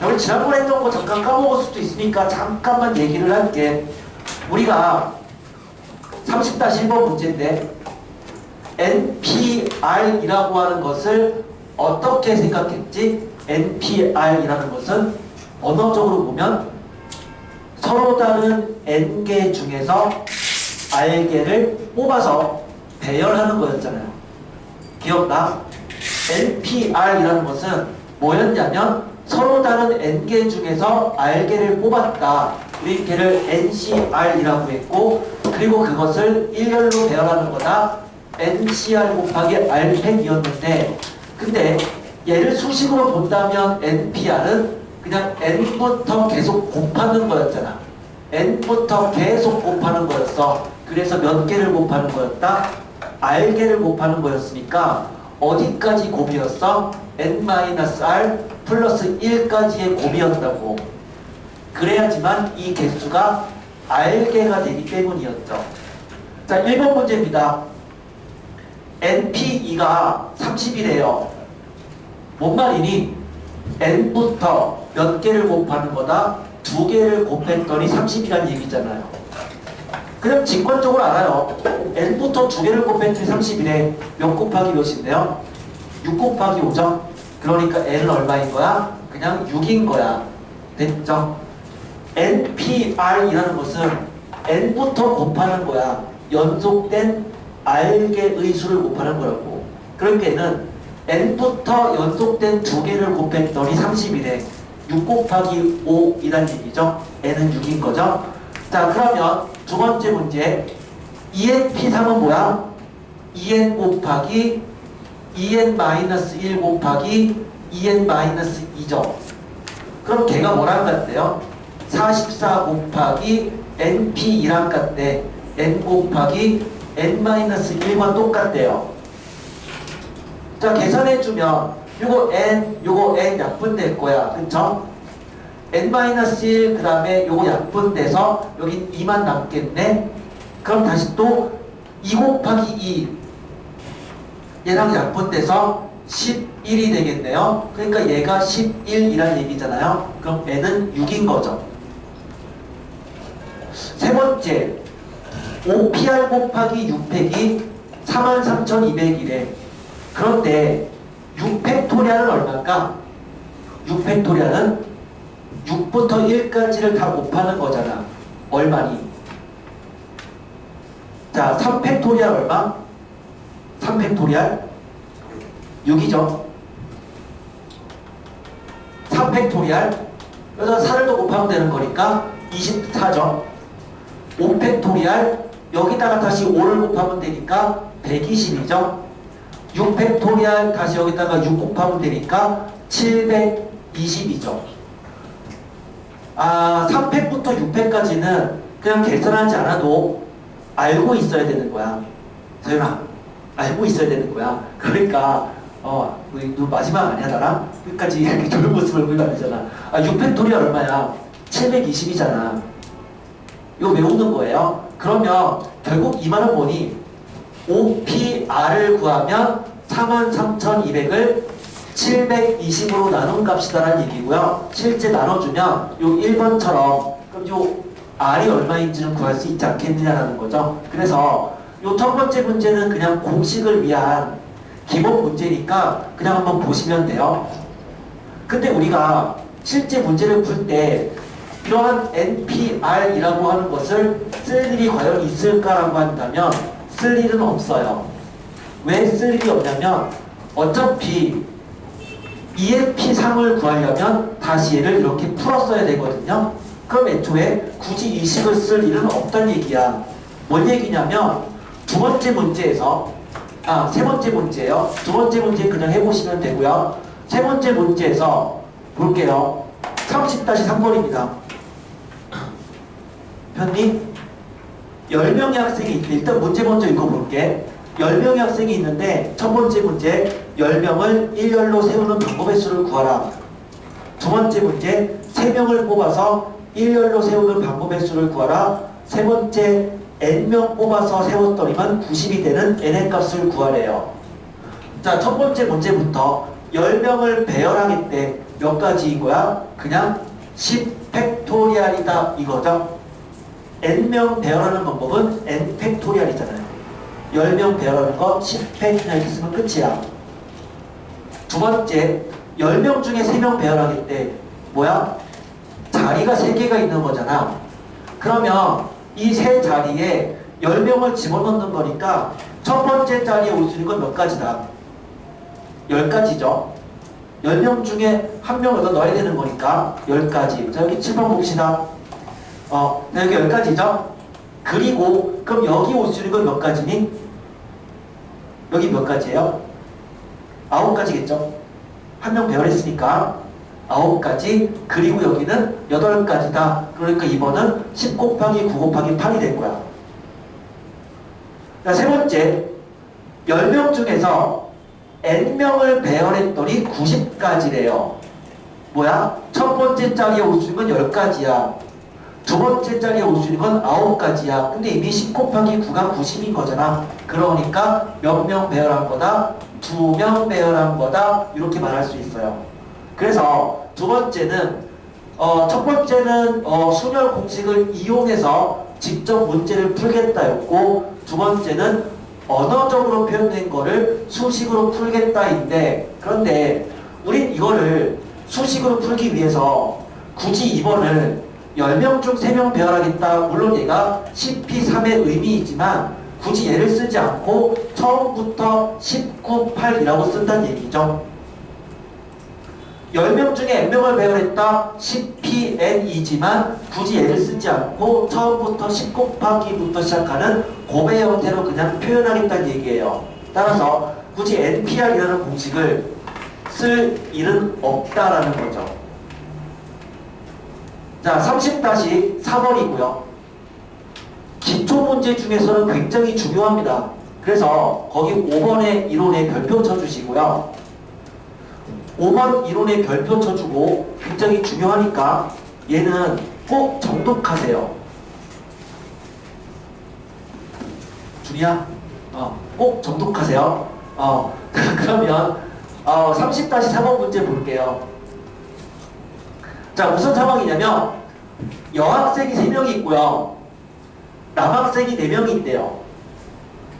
우리 지난번에 했던 거 잠깐 까먹을 수도 있으니까 잠깐만 얘기를 할게. 우리가 30-1번 문제인데 NPR이라고 하는 것을 어떻게 생각했지? NPR이라는 것은 언어적으로 보면 서로 다른 N개 중에서 R개를 뽑아서 배열하는 거였잖아요. 기억나? NPR이라는 것은 뭐였냐면 서로 다른 N개 중에서 R개를 뽑았다. 우리 걔를 NCR이라고 했고, 그리고 그것을 일렬로 배열하는 거다. NCR 곱하기 R팩이었는데, 근데 얘를 수식으로 본다면 NPR은 그냥 N부터 계속 곱하는 거였잖아. N부터 계속 곱하는 거였어. 그래서 몇 개를 곱하는 거였다? R개를 곱하는 거였으니까 어디까지 곱이었어? N-R 플러스 1까지의 곱이었다고. 그래야지만 이 개수가 R개가 되기 때문이었죠. 자, 1번 문제입니다. NP2가 30이래요. 뭔 말이니? N부터 몇 개를 곱하는 거다? 2개를 곱했더니 30이란 얘기잖아요. 그냥 직관적으로 알아요. N부터 2개를 곱했더니 30이래. 몇 곱하기 몇인데요? 6 곱하기 5죠? 그러니까 N은 얼마인 거야? 그냥 6인 거야. 됐죠? NPR이라는 것은 N부터 곱하는 거야. 연속된 R개의 수를 곱하는 거라고. 그러니까 얘는 N부터 연속된 2개를 곱했더니 30이래. 6 곱하기 5이란 얘기죠. N은 6인 거죠. 자, 그러면 두 번째 문제. ENP3은 뭐야? 2n 곱하기 2n-1 곱하기 2n-2죠. 그럼 걔가 뭐랑 같대요? 44 곱하기 NP2랑 같대. n 곱하기 n-1과 똑같대요. 자, 계산해주면 요거 n 약분될 거야. 그쵸? n-1 그 다음에 요거 약분돼서 여기 2만 남겠네. 그럼 다시 또 2 곱하기 2 얘랑 약분돼서 11이 되겠네요. 그러니까 얘가 11이란 얘기잖아요. 그럼 n은 6인 거죠. 세 번째, 5pr 곱하기 6팩이 43,200이래. 그런데 6팩토리알은 얼마일까? 6팩토리알은 6부터 1까지를 다 곱하는 거잖아. 얼마니? 자, 3팩토리알 얼마? 3팩토리알 6이죠. 3팩토리알 여기다 4를 더 곱하면 되는 거니까 24죠. 5팩토리알 여기다가 다시 5를 곱하면 되니까 120이죠. 6팩토리알 다시 여기다가 6 곱하면 되니까 720이죠. 3팩부터 6팩까지는 그냥 계산하지 않아도 알고 있어야 되는 거야. 서윤아, 알고 있어야 되는 거야. 그러니까 너 마지막 아니야 나랑? 끝까지 이렇게 좋은 모습을 보이면 안 되잖아. 6팩토리알 얼마야? 720이잖아. 이거 외우는 거예요. 그러면 결국 이 말은 뭐니? 5PR을 구하면 43,200을 720으로 나눈 값이다라는 얘기고요. 실제 나눠주면 요 1번처럼 그럼 요 R이 얼마인지는 구할 수 있지 않겠느냐라는 거죠. 그래서 요 첫 번째 문제는 그냥 공식을 위한 기본 문제니까 그냥 한번 보시면 돼요. 근데 우리가 실제 문제를 풀 때 이러한 NPR이라고 하는 것을 쓸 일이 과연 있을까라고 한다면 쓸 일은 없어요. 왜 쓸 일이 없냐면 어차피 ENP3을 구하려면 다시 얘를 이렇게 풀었어야 되거든요. 그럼 애초에 굳이 이 식을 쓸 일은 없다는 얘기야. 뭔 얘기냐면 두 번째 문제에서 세 번째 문제예요. 두 번째 문제 그냥 해보시면 되고요. 세 번째 문제에서 볼게요. 30-3번입니다. 편님 10명의 학생이 있대. 일단 문제 먼저 읽어볼게. 10명의 학생이 있는데 첫 번째 문제 10명을 일렬로 세우는 방법의 수를 구하라. 두 번째 문제 3명을 뽑아서 일렬로 세우는 방법의 수를 구하라. 세 번째 n명 뽑아서 세웠더니만 90이 되는 n의 값을 구하래요. 자, 첫 번째 문제부터 10명을 배열하겠대. 몇 가지인 거야? 그냥 10 팩토리얼이다 이거죠. n명 배열하는 방법은 n 팩토리얼이잖아요. 10명 배열하는 거 10팩 그냥 이렇게 쓰면 끝이야. 두 번째, 10명 중에 3명 배열하기 때 뭐야? 자리가 3개가 있는 거잖아. 그러면 이 세 자리에 10명을 집어넣는 거니까 첫 번째 자리에 올 수 있는 건 몇 가지다? 10가지죠. 10명 중에 한 명을 더 넣어야 되는 거니까 10가지. 자, 여기 7번 봅시다. 여기 10가지죠? 그리고 그럼 여기 올 수 있는 건 몇 가지니? 여기 몇 가지예요? 9가지겠죠? 한 명 배열했으니까 9가지. 그리고 여기는 8가지다. 그러니까 이번은 10 곱하기 9 곱하기 8이 된 거야. 자, 세 번째, 10명 중에서 n명을 배열했더니 90가지래요. 뭐야? 첫 번째 자리에 올 수 있는 건 10가지야. 두 번째 자리에 올 수 있는 건 9가지야. 근데 이미 10 곱하기 9가 90인 거잖아. 그러니까 몇 명 배열한 거다? 2명 배열한 거다. 이렇게 말할 수 있어요. 그래서 두 번째는 첫 번째는 순열 공식을 이용해서 직접 문제를 풀겠다였고, 두 번째는 언어적으로 표현된 거를 수식으로 풀겠다인데, 그런데 우린 이거를 수식으로 풀기 위해서 굳이 2번을 10명 중 3명 배열하겠다. 물론 얘가 10P3의 의미이지만 굳이 얘를 쓰지 않고 처음부터 19, 8이라고 쓴다는 얘기죠. 10명 중에 n명을 배열했다. 10PN이지만 굳이 얘를 쓰지 않고 처음부터 10 곱하기부터 시작하는 고배 형태로 그냥 표현하겠다는 얘기예요. 따라서 굳이 NPR이라는 공식을 쓸 일은 없다라는 거죠. 자, 30-4번이고요. 기초문제 중에서는 굉장히 중요합니다. 그래서 거기 5번의 이론에 별표 쳐주시고요. 5번 이론에 별표 쳐주고 굉장히 중요하니까 얘는 꼭 정독하세요. 준이야? 꼭 정독하세요. 그러면 30-4번 문제 볼게요. 자, 무슨 상황이냐면 여학생이 3명이 있고요. 남학생이 4명이 있대요.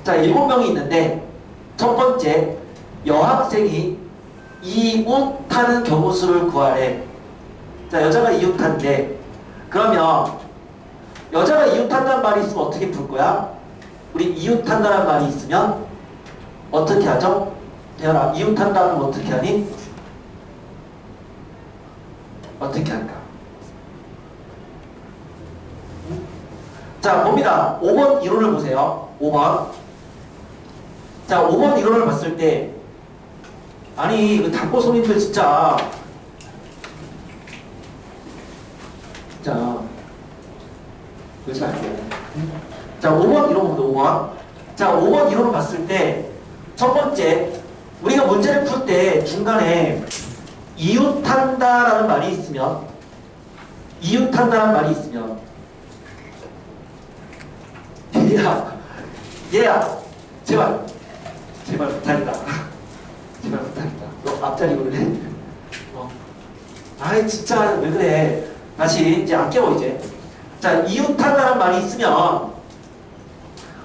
자, 7명이 있는데 첫 번째, 여학생이 이웃하는 경우 수를 구하래. 자, 여자가 이웃한데, 그러면 여자가 이웃한다는 말이 있으면 어떻게 풀 거야? 우리 이웃한다는 말이 있으면 어떻게 하죠? 태연아, 이웃한다는 건 어떻게 하니? 어떻게 할까? 자, 봅니다. 5번 이론을 보세요. 5번. 자, 5번 이론을 봤을 때, 아니, 그 닭고 손님들 진짜. 자, 그러지 말고. 자, 5번 이론 보세요, 5번. 자, 5번 이론을 봤을 때, 첫 번째, 우리가 문제를 풀 때 중간에 이웃한다라는 말이 있으면, 얘야, 제발 부탁이다. 제발 부탁이다. 너 앞자리 올래? 아이, 진짜 왜 그래? 다시 이제 아껴 이제. 자, 이웃한다는 말이 있으면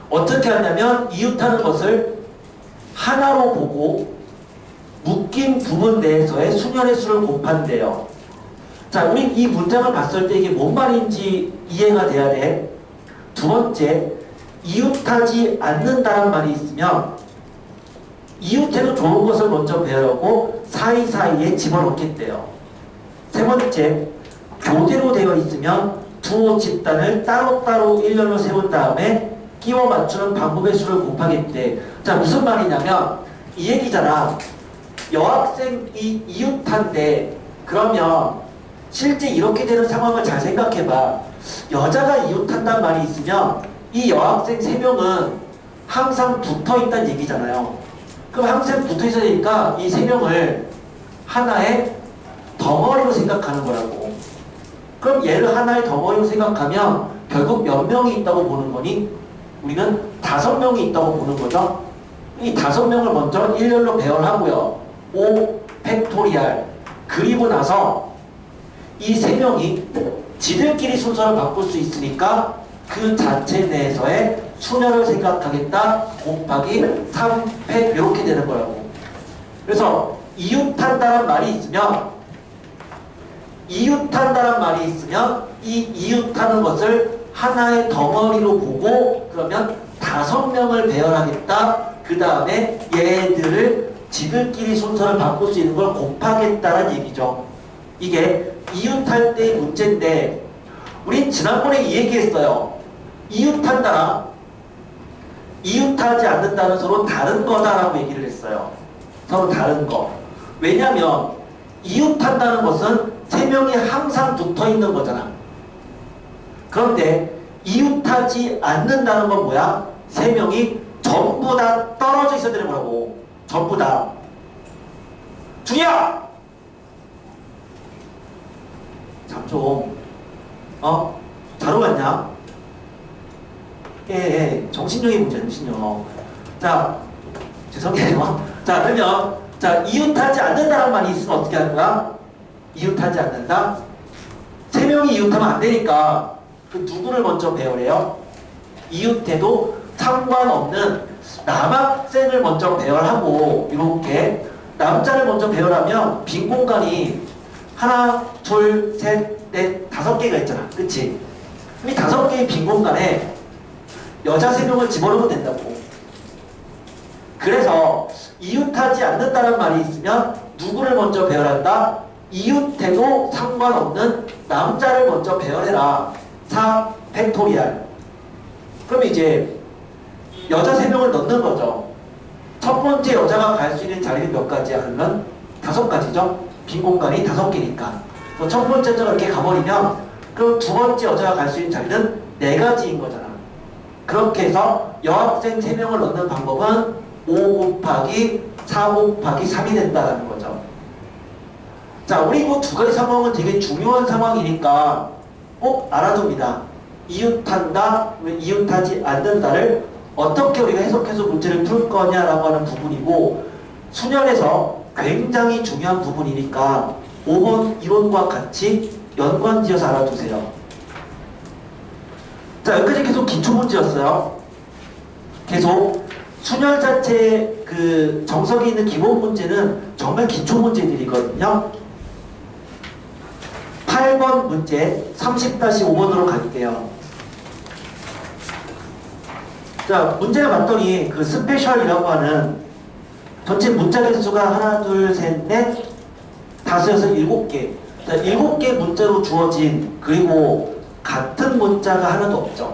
어떻게 하냐면 이웃하는 것을 하나로 보고 묶인 부분 내에서의 수열의 수를 곱한대요. 자, 우린 이 문장을 봤을 때 이게 뭔 말인지 이해가 돼야 돼. 두 번째, 이웃하지 않는다는 말이 있으면 이웃해도 좋은 것을 먼저 배우고 사이사이에 집어넣겠대요. 세 번째, 교대로 되어 있으면 두 집단을 따로따로 일렬로 세운 다음에 끼워 맞추는 방법의 수를 곱하겠대. 자, 무슨 말이냐면 이 얘기잖아. 여학생이 이웃한데, 그러면 실제 이렇게 되는 상황을 잘 생각해봐. 여자가 이웃한다는 말이 있으면 이 여학생 3명은 항상 붙어있다는 얘기잖아요. 그럼 항상 붙어있어야 되니까 이 3명을 하나의 덩어리로 생각하는 거라고. 그럼 얘를 하나의 덩어리로 생각하면 결국 몇 명이 있다고 보는 거니? 우리는 5명이 있다고 보는 거죠. 이 5명을 먼저 일렬로 배열하고요. 5 팩토리얼. 그리고 나서 이 세 명이 지들끼리 순서를 바꿀 수 있으니까 그 자체 내에서의 수녀를 생각하겠다 곱하기 3팩 이렇게 되는 거라고. 그래서 이웃한다는 말이 있으면 이 이웃하는 것을 하나의 덩어리로 보고 그러면 5명을 배열하겠다. 그 다음에 얘들을 지들끼리 순서를 바꿀 수 있는 걸 곱하겠다는 얘기죠. 이게 이웃할 때의 문제인데 우린 지난번에 이 얘기했어요. 이웃한다랑 이웃하지 않는다는 서로 다른 거다라고 얘기를 했어요. 서로 다른 거. 왜냐면 이웃한다는 것은 3명이 항상 붙어있는 거잖아. 그런데 이웃하지 않는다는 건 뭐야? 3명이 전부 다 떨어져 있어야 되는 거라고. 전부 다. 중이야! 참 좀, 잘 오갔냐? 정신력이 문제야, 정신력. 자, 죄송해요. 자, 그러면, 자, 이웃하지 않는다는 말이 있으면 어떻게 하는 거야? 이웃하지 않는다? 3명이 이웃하면 안 되니까, 그 누구를 먼저 배열해요? 이웃해도 상관없는 남학생을 먼저 배열하고, 이렇게, 남자를 먼저 배열하면 빈 공간이 하나, 둘, 셋, 넷, 5개가 있잖아. 그치? 이 5개의 빈 공간에 여자 3명을 집어넣으면 된다고. 그래서 이웃하지 않는다는 말이 있으면 누구를 먼저 배열한다? 이웃해도 상관없는 남자를 먼저 배열해라. 4 팩토리알. 그럼 이제 여자 3명을 넣는 거죠. 첫 번째 여자가 갈 수 있는 자리는 몇 가지야? 그러면 5가지죠. 빈 공간이 5개니까. 첫 번째 여자가 이렇게 가버리면 그럼 두 번째 여자가 갈 수 있는 자리는 4가지인 거잖아. 그렇게 해서 여학생 3명을 넣는 방법은 5 곱하기 4 곱하기 3이 된다는 거죠. 자, 우리 이거 2가지 상황은 되게 중요한 상황이니까 꼭 알아둡니다. 이웃한다, 왜 이웃하지 않는다를 어떻게 우리가 해석해서 문제를 풀 거냐라고 하는 부분이고, 수련에서 굉장히 중요한 부분이니까 5번 이론과 같이 연관지어서 알아두세요. 자, 여기까지 계속 기초문제였어요. 계속 수열 자체의 그 정석이 있는 기본 문제는 정말 기초문제들이거든요. 8번 문제 30-5번으로 갈게요. 자, 문제를 봤더니 그 스페셜이라고 하는 전체 문자 개수가 하나, 둘, 셋, 넷, 다섯에서 7개. 자, 7개 문자로 주어진, 그리고 같은 문자가 하나도 없죠.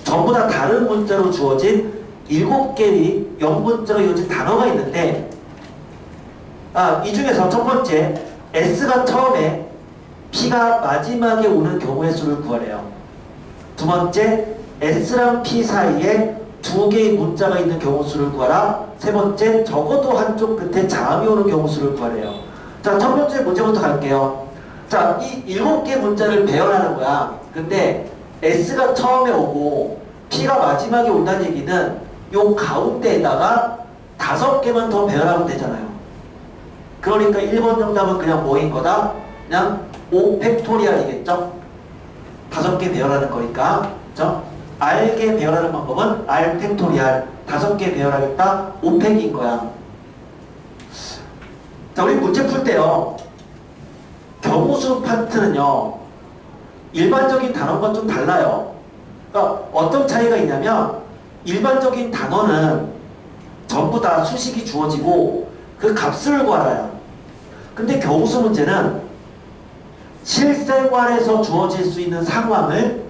전부 다 다른 문자로 주어진 7개의 영문자로 이어진 단어가 있는데, 이 중에서 첫 번째 S가 처음에 P가 마지막에 오는 경우의 수를 구하래요. 두 번째 S랑 P 사이에 2개의 문자가 있는 경우 수를 구하라. 세 번째 적어도 한쪽 끝에 자음이 오는 경우 수를 구하래요. 자, 첫 번째 문제부터 갈게요. 자, 이 7개 문자를 배열하는 거야. 근데 S가 처음에 오고 P가 마지막에 온다는 얘기는 요 가운데에다가 5개만 더 배열하면 되잖아요. 그러니까 1번 정답은 그냥 뭐인 거다? 그냥 5 팩토리얼이겠죠? 5개 배열하는 거니까. 그죠? R개 배열하는 방법은 R 팩토리얼. 5개 배열하겠다? 5팩인 거야. 자, 우리 문제 풀 때요. 경우수 파트는요. 일반적인 단어가 좀 달라요. 그러니까 어떤 차이가 있냐면 일반적인 단어는 전부 다 수식이 주어지고 그 값을 구하라요. 근데 경우수 문제는 실생활에서 주어질 수 있는 상황을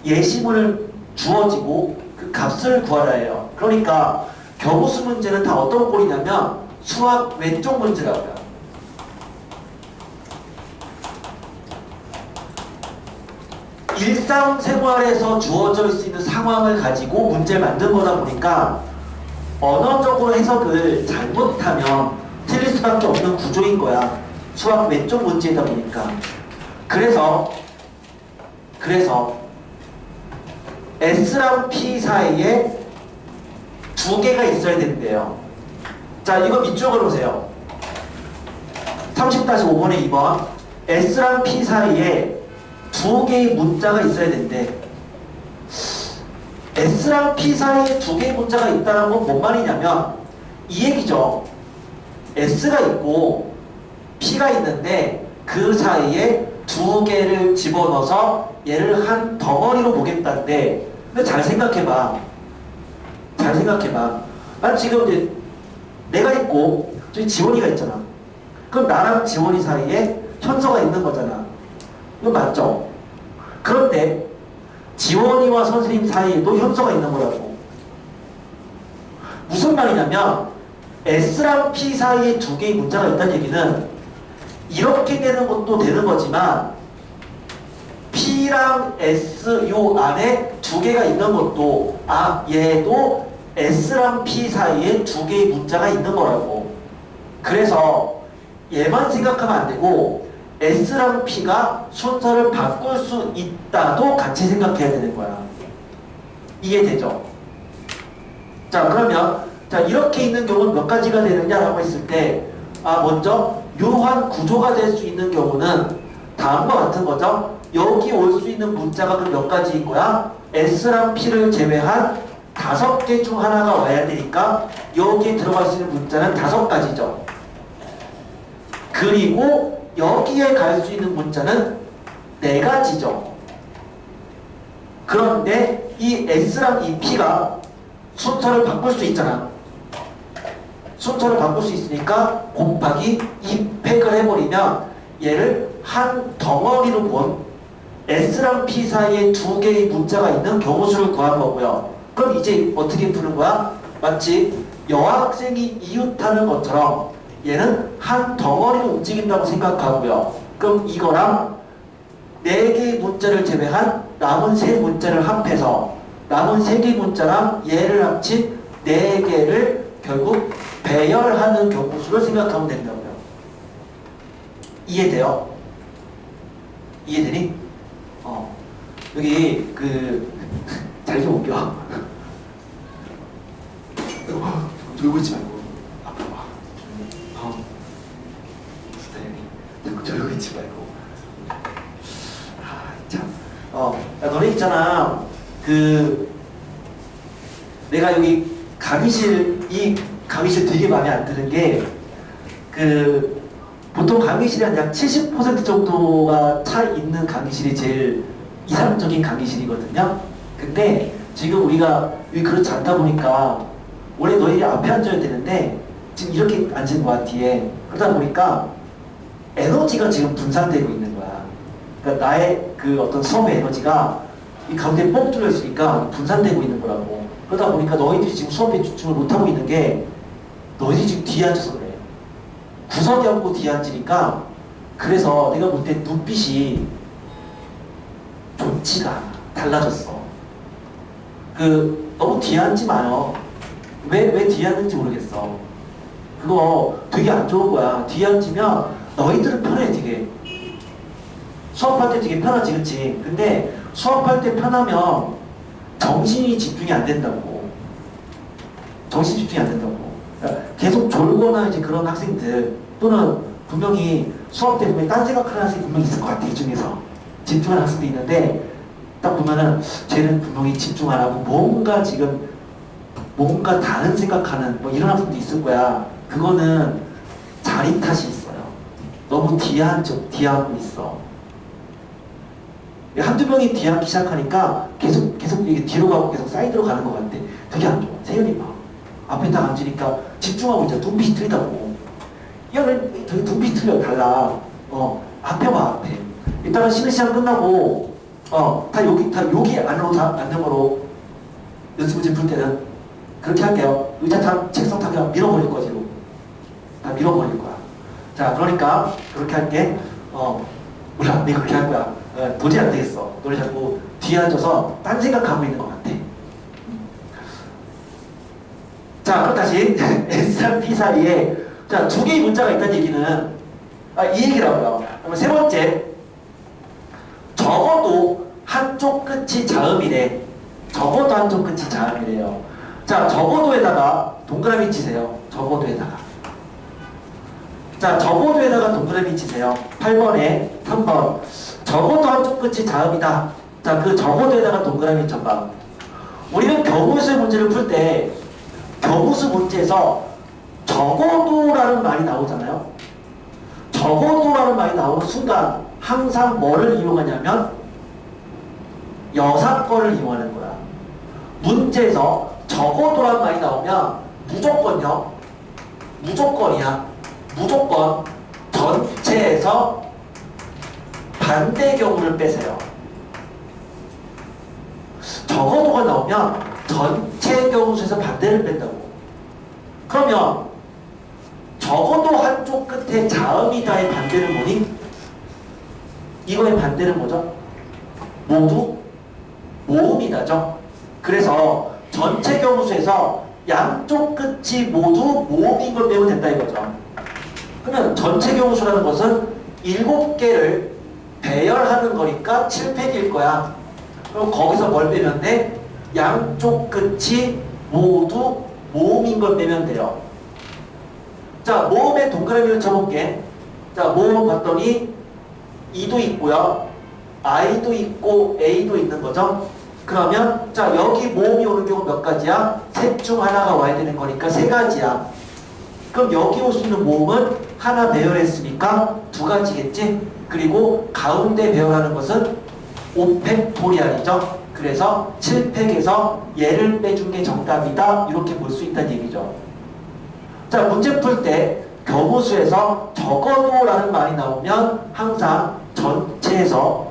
예시문을 주어지고 그 값을 구하라예요. 그러니까 경우수 문제는 다 어떤 꼴이냐면 수학 왼쪽 문제라고요. 일상생활에서 주어질 수 있는 상황을 가지고 문제를 만든 거다 보니까 언어적으로 해석을 잘못하면 틀릴 수밖에 없는 구조인 거야. 수학 왼쪽 문제이다 보니까. 그래서 S랑 P 사이에 2개가 있어야 된대요. 자, 이거 밑쪽으로 보세요. 30-5번에 2번. S랑 P 사이에 두 개의 문자가 있어야 된대. S랑 P 사이에 두 개의 문자가 있다는 건 뭔 말이냐면 이 얘기죠. S가 있고 P가 있는데 그 사이에 두 개를 집어넣어서 얘를 한 덩어리로 보겠다는데, 근데 잘 생각해봐. 잘 생각해봐. 난 지금 이제 내가 있고 저기 지원이가 있잖아. 그럼 나랑 지원이 사이에 현서가 있는 거잖아. 이거 맞죠? 그런데 지원이와 선생님 사이에도 현서가 있는 거라고. 무슨 말이냐면 S랑 P 사이에 두 개의 문자가 있다는 얘기는 이렇게 되는 것도 되는 거지만 P랑 S 요 안에 두 개가 있는 것도 얘도 S랑 P 사이에 두 개의 문자가 있는 거라고. 그래서 얘만 생각하면 안 되고 S랑 P가 순서를 바꿀 수 있다도 같이 생각해야 되는 거야. 이해되죠? 자, 그러면 자 이렇게 있는 경우는 몇 가지가 되느냐라고 했을 때 먼저 묘한 구조가 될 수 있는 경우는 다음과 같은 거죠. 여기 올 수 있는 문자가 그럼 몇 가지인 거야? S랑 P를 제외한 5개 중 하나가 와야 되니까 여기에 들어갈 수 있는 문자는 5가지죠. 그리고 여기에 갈 수 있는 문자는 4가지죠. 그런데 이 S랑 이 P가 순서를 바꿀 수 있잖아. 순서를 바꿀 수 있으니까 곱하기 2팩을 해버리면 얘를 한 덩어리로 본 S랑 P 사이에 두 개의 문자가 있는 경우수를 구한 거고요. 그럼 이제 어떻게 푸는 거야? 마치 여학생이 이웃하는 것처럼 얘는 한 덩어리로 움직인다고 생각하고요. 그럼 이거랑 4개의 문자를 제외한 남은 3문자를 합해서 남은 3개의 문자랑 얘를 합친 4개를 결국 배열하는 경우수를 생각하면 된다고요. 이해돼요? 이해되니? 여기 잘 좀 옮겨. 졸고 있지 말고 앞으로 와. 자꾸 졸고 있지 말고. 참. 야, 너네 있잖아. 내가 여기 이 강의실 되게 마음에 안 드는 게 보통 강의실이 한 약 70% 정도가 차 있는 강의실이 제일 이상적인 강의실이거든요. 근데 지금 우리가 여기 그렇지 않다 보니까 원래 너희들이 앞에 앉아야 되는데 지금 이렇게 앉은 거야, 뒤에. 그러다 보니까 에너지가 지금 분산되고 있는 거야. 그러니까 나의 어떤 수업의 에너지가 이 가운데 뻥 뚫려 있으니까 분산되고 있는 거라고. 그러다 보니까 너희들이 지금 수업에 집중을 못하고 있는 게 너희들이 지금 뒤에 앉아서 그래. 구석에 앉고 뒤에 앉으니까 그래서 내가 볼 때 눈빛이 좋지가 않아. 달라졌어. 너무 뒤에 앉지 마요. 왜 뒤에 앉는지 모르겠어. 그거 되게 안 좋은 거야. 뒤에 앉으면 너희들은 편해, 되게. 수업할 때 되게 편하지, 그치? 근데 수업할 때 편하면 정신이 집중이 안 된다고. 정신 집중이 안 된다고. 그러니까 계속 졸거나 이제 그런 학생들, 또는 분명히 수업 때 보면 딴 생각하는 학생이 분명히 있을 것 같아, 이 중에서. 집중하는 학생도 있는데, 딱 보면은 쟤는 분명히 집중 안 하고 뭔가 다른 생각하는 이런 학생도 있을 거야. 그거는 자리 탓이 있어요. 너무 뒤에 앉고 있어. 한두 명이 뒤에 앉기 시작하니까 계속 이게 뒤로 가고 계속 사이드로 가는 것 같아. 되게 안 좋아. 세연이 봐. 앞에 딱 앉으니까 집중하고 있잖아. 눈빛이 틀리다고. 야, 왜 눈빛이 틀려? 달라. 앞에 봐, 앞에. 이따가 쉬는 시간 끝나고 다 여기 안으로 다 앉는 거로 연습문제 풀 때는 그렇게 할게요. 의자 다 책상 다 그냥 밀어버릴 거지. 다 밀어버릴 거야. 자, 그러니까 그렇게 할게. 몰라, 내가 그렇게 할 거야. 도저히 안 되겠어. 너네 자꾸 뒤에 앉아서 딴 생각하고 있는 것 같아. 자, 그럼 다시 S랑 P 사이에 자, 2개의 문자가 있다는 얘기는 이 얘기라고요. 그러면 세 번째, 적어도 한쪽 끝이 자음이래. 적어도 한쪽 끝이 자음이래요. 자, 적어도에다가 동그라미 치세요. 적어도에다가. 자, 적어도에다가 동그라미 치세요. 8번에 3번. 적어도 한쪽 끝이 자음이다. 자, 그 적어도에다가 동그라미 쳐봐. 우리는 경우수 문제를 풀 때 경우수 문제에서 적어도라는 말이 나오잖아요. 적어도라는 말이 나오는 순간 항상 뭐를 이용하냐면 여사건을 이용하는 거야. 문제에서 적어도라는 말이 나오면 무조건요. 무조건이야. 무조건 전체에서 반대 경우를 빼세요. 적어도가 나오면 전체 경우수에서 반대를 뺀다고. 그러면 적어도 한쪽 끝에 자음이다의 반대는 뭐니? 이거의 반대는 뭐죠? 모두 모음이다죠. 그래서 전체 경우수에서 양쪽 끝이 모두 모음인 걸 빼면 된다 이거죠. 그러면 전체 경우수라는 것은 7개를 배열하는 거니까 7팩일 거야. 그럼 거기서 뭘 빼면 돼? 양쪽 끝이 모두 모음인 걸 빼면 돼요. 자, 모음의 동그라미를 쳐볼게. 자, 모음 봤더니 E도 있고요. I도 있고 A도 있는 거죠. 그러면 자, 여기 모음이 오는 경우 몇 가지야? 셋 중 하나가 와야 되는 거니까 3가지야. 그럼 여기 올 수 있는 모음은 하나 배열했으니까 2가지겠지? 그리고 가운데 배열하는 것은 5팩토리알이죠. 그래서 7팩에서 얘를 빼준 게 정답이다. 이렇게 볼 수 있다는 얘기죠. 자, 문제 풀 때 경우수에서 적어도라는 말이 나오면 항상 전체에서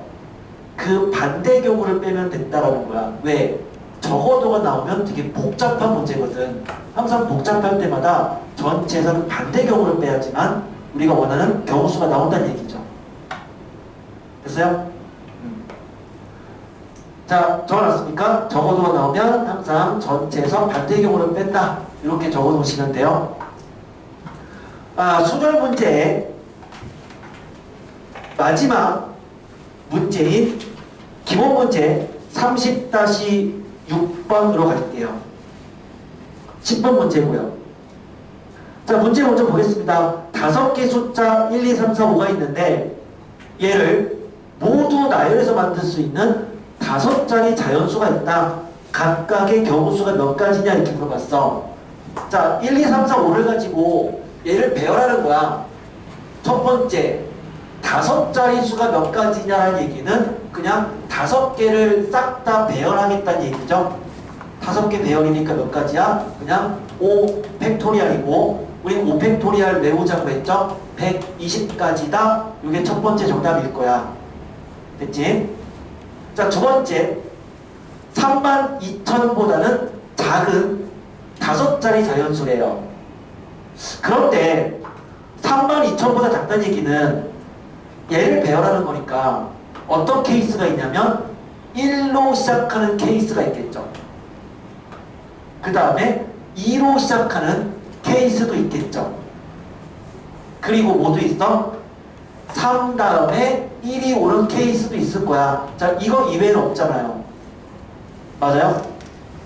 그 반대 경우를 빼면 된다라는 거야. 왜? 적어도가 나오면 되게 복잡한 문제거든. 항상 복잡할 때마다 전체에서는 반대 경우를 빼야지만 우리가 원하는 경우수가 나온다는 얘기죠. 됐어요? 자, 적어놨습니까? 적어도가 나오면 항상 전체에서 반대 경우를 뺀다. 이렇게 적어놓으시면 돼요. 수절 문제의 마지막 문제인 기본 문제 30-6번으로 갈게요. 10번 문제고요. 자, 문제 먼저 보겠습니다. 5개 숫자 1, 2, 3, 4, 5가 있는데 얘를 모두 나열해서 만들 수 있는 5자리 자연수가 있다. 각각의 경우수가 몇 가지냐 이렇게 물어봤어. 자, 1, 2, 3, 4, 5를 가지고 얘를 배열하는 거야. 첫 번째, 5자리 수가 몇 가지냐는 얘기는 그냥 5개를 싹 다 배열하겠다는 얘기죠. 5개 배열이니까 몇 가지야? 그냥 5팩토리알이고 우리 5팩토리알 외우자고 했죠? 120가지다. 이게 첫 번째 정답일 거야. 됐지? 자, 두 번째, 32,000보다는 작은 5자리 자연수래요. 그런데 32,000보다 작다는 얘기는 얘를 배열하는 거니까 어떤 케이스가 있냐면 1로 시작하는 케이스가 있겠죠. 그 다음에 2로 시작하는 케이스도 있겠죠. 그리고 뭐도 있어? 3 다음에 1이 오는 케이스도 있을 거야. 자, 이거 이외에는 없잖아요. 맞아요?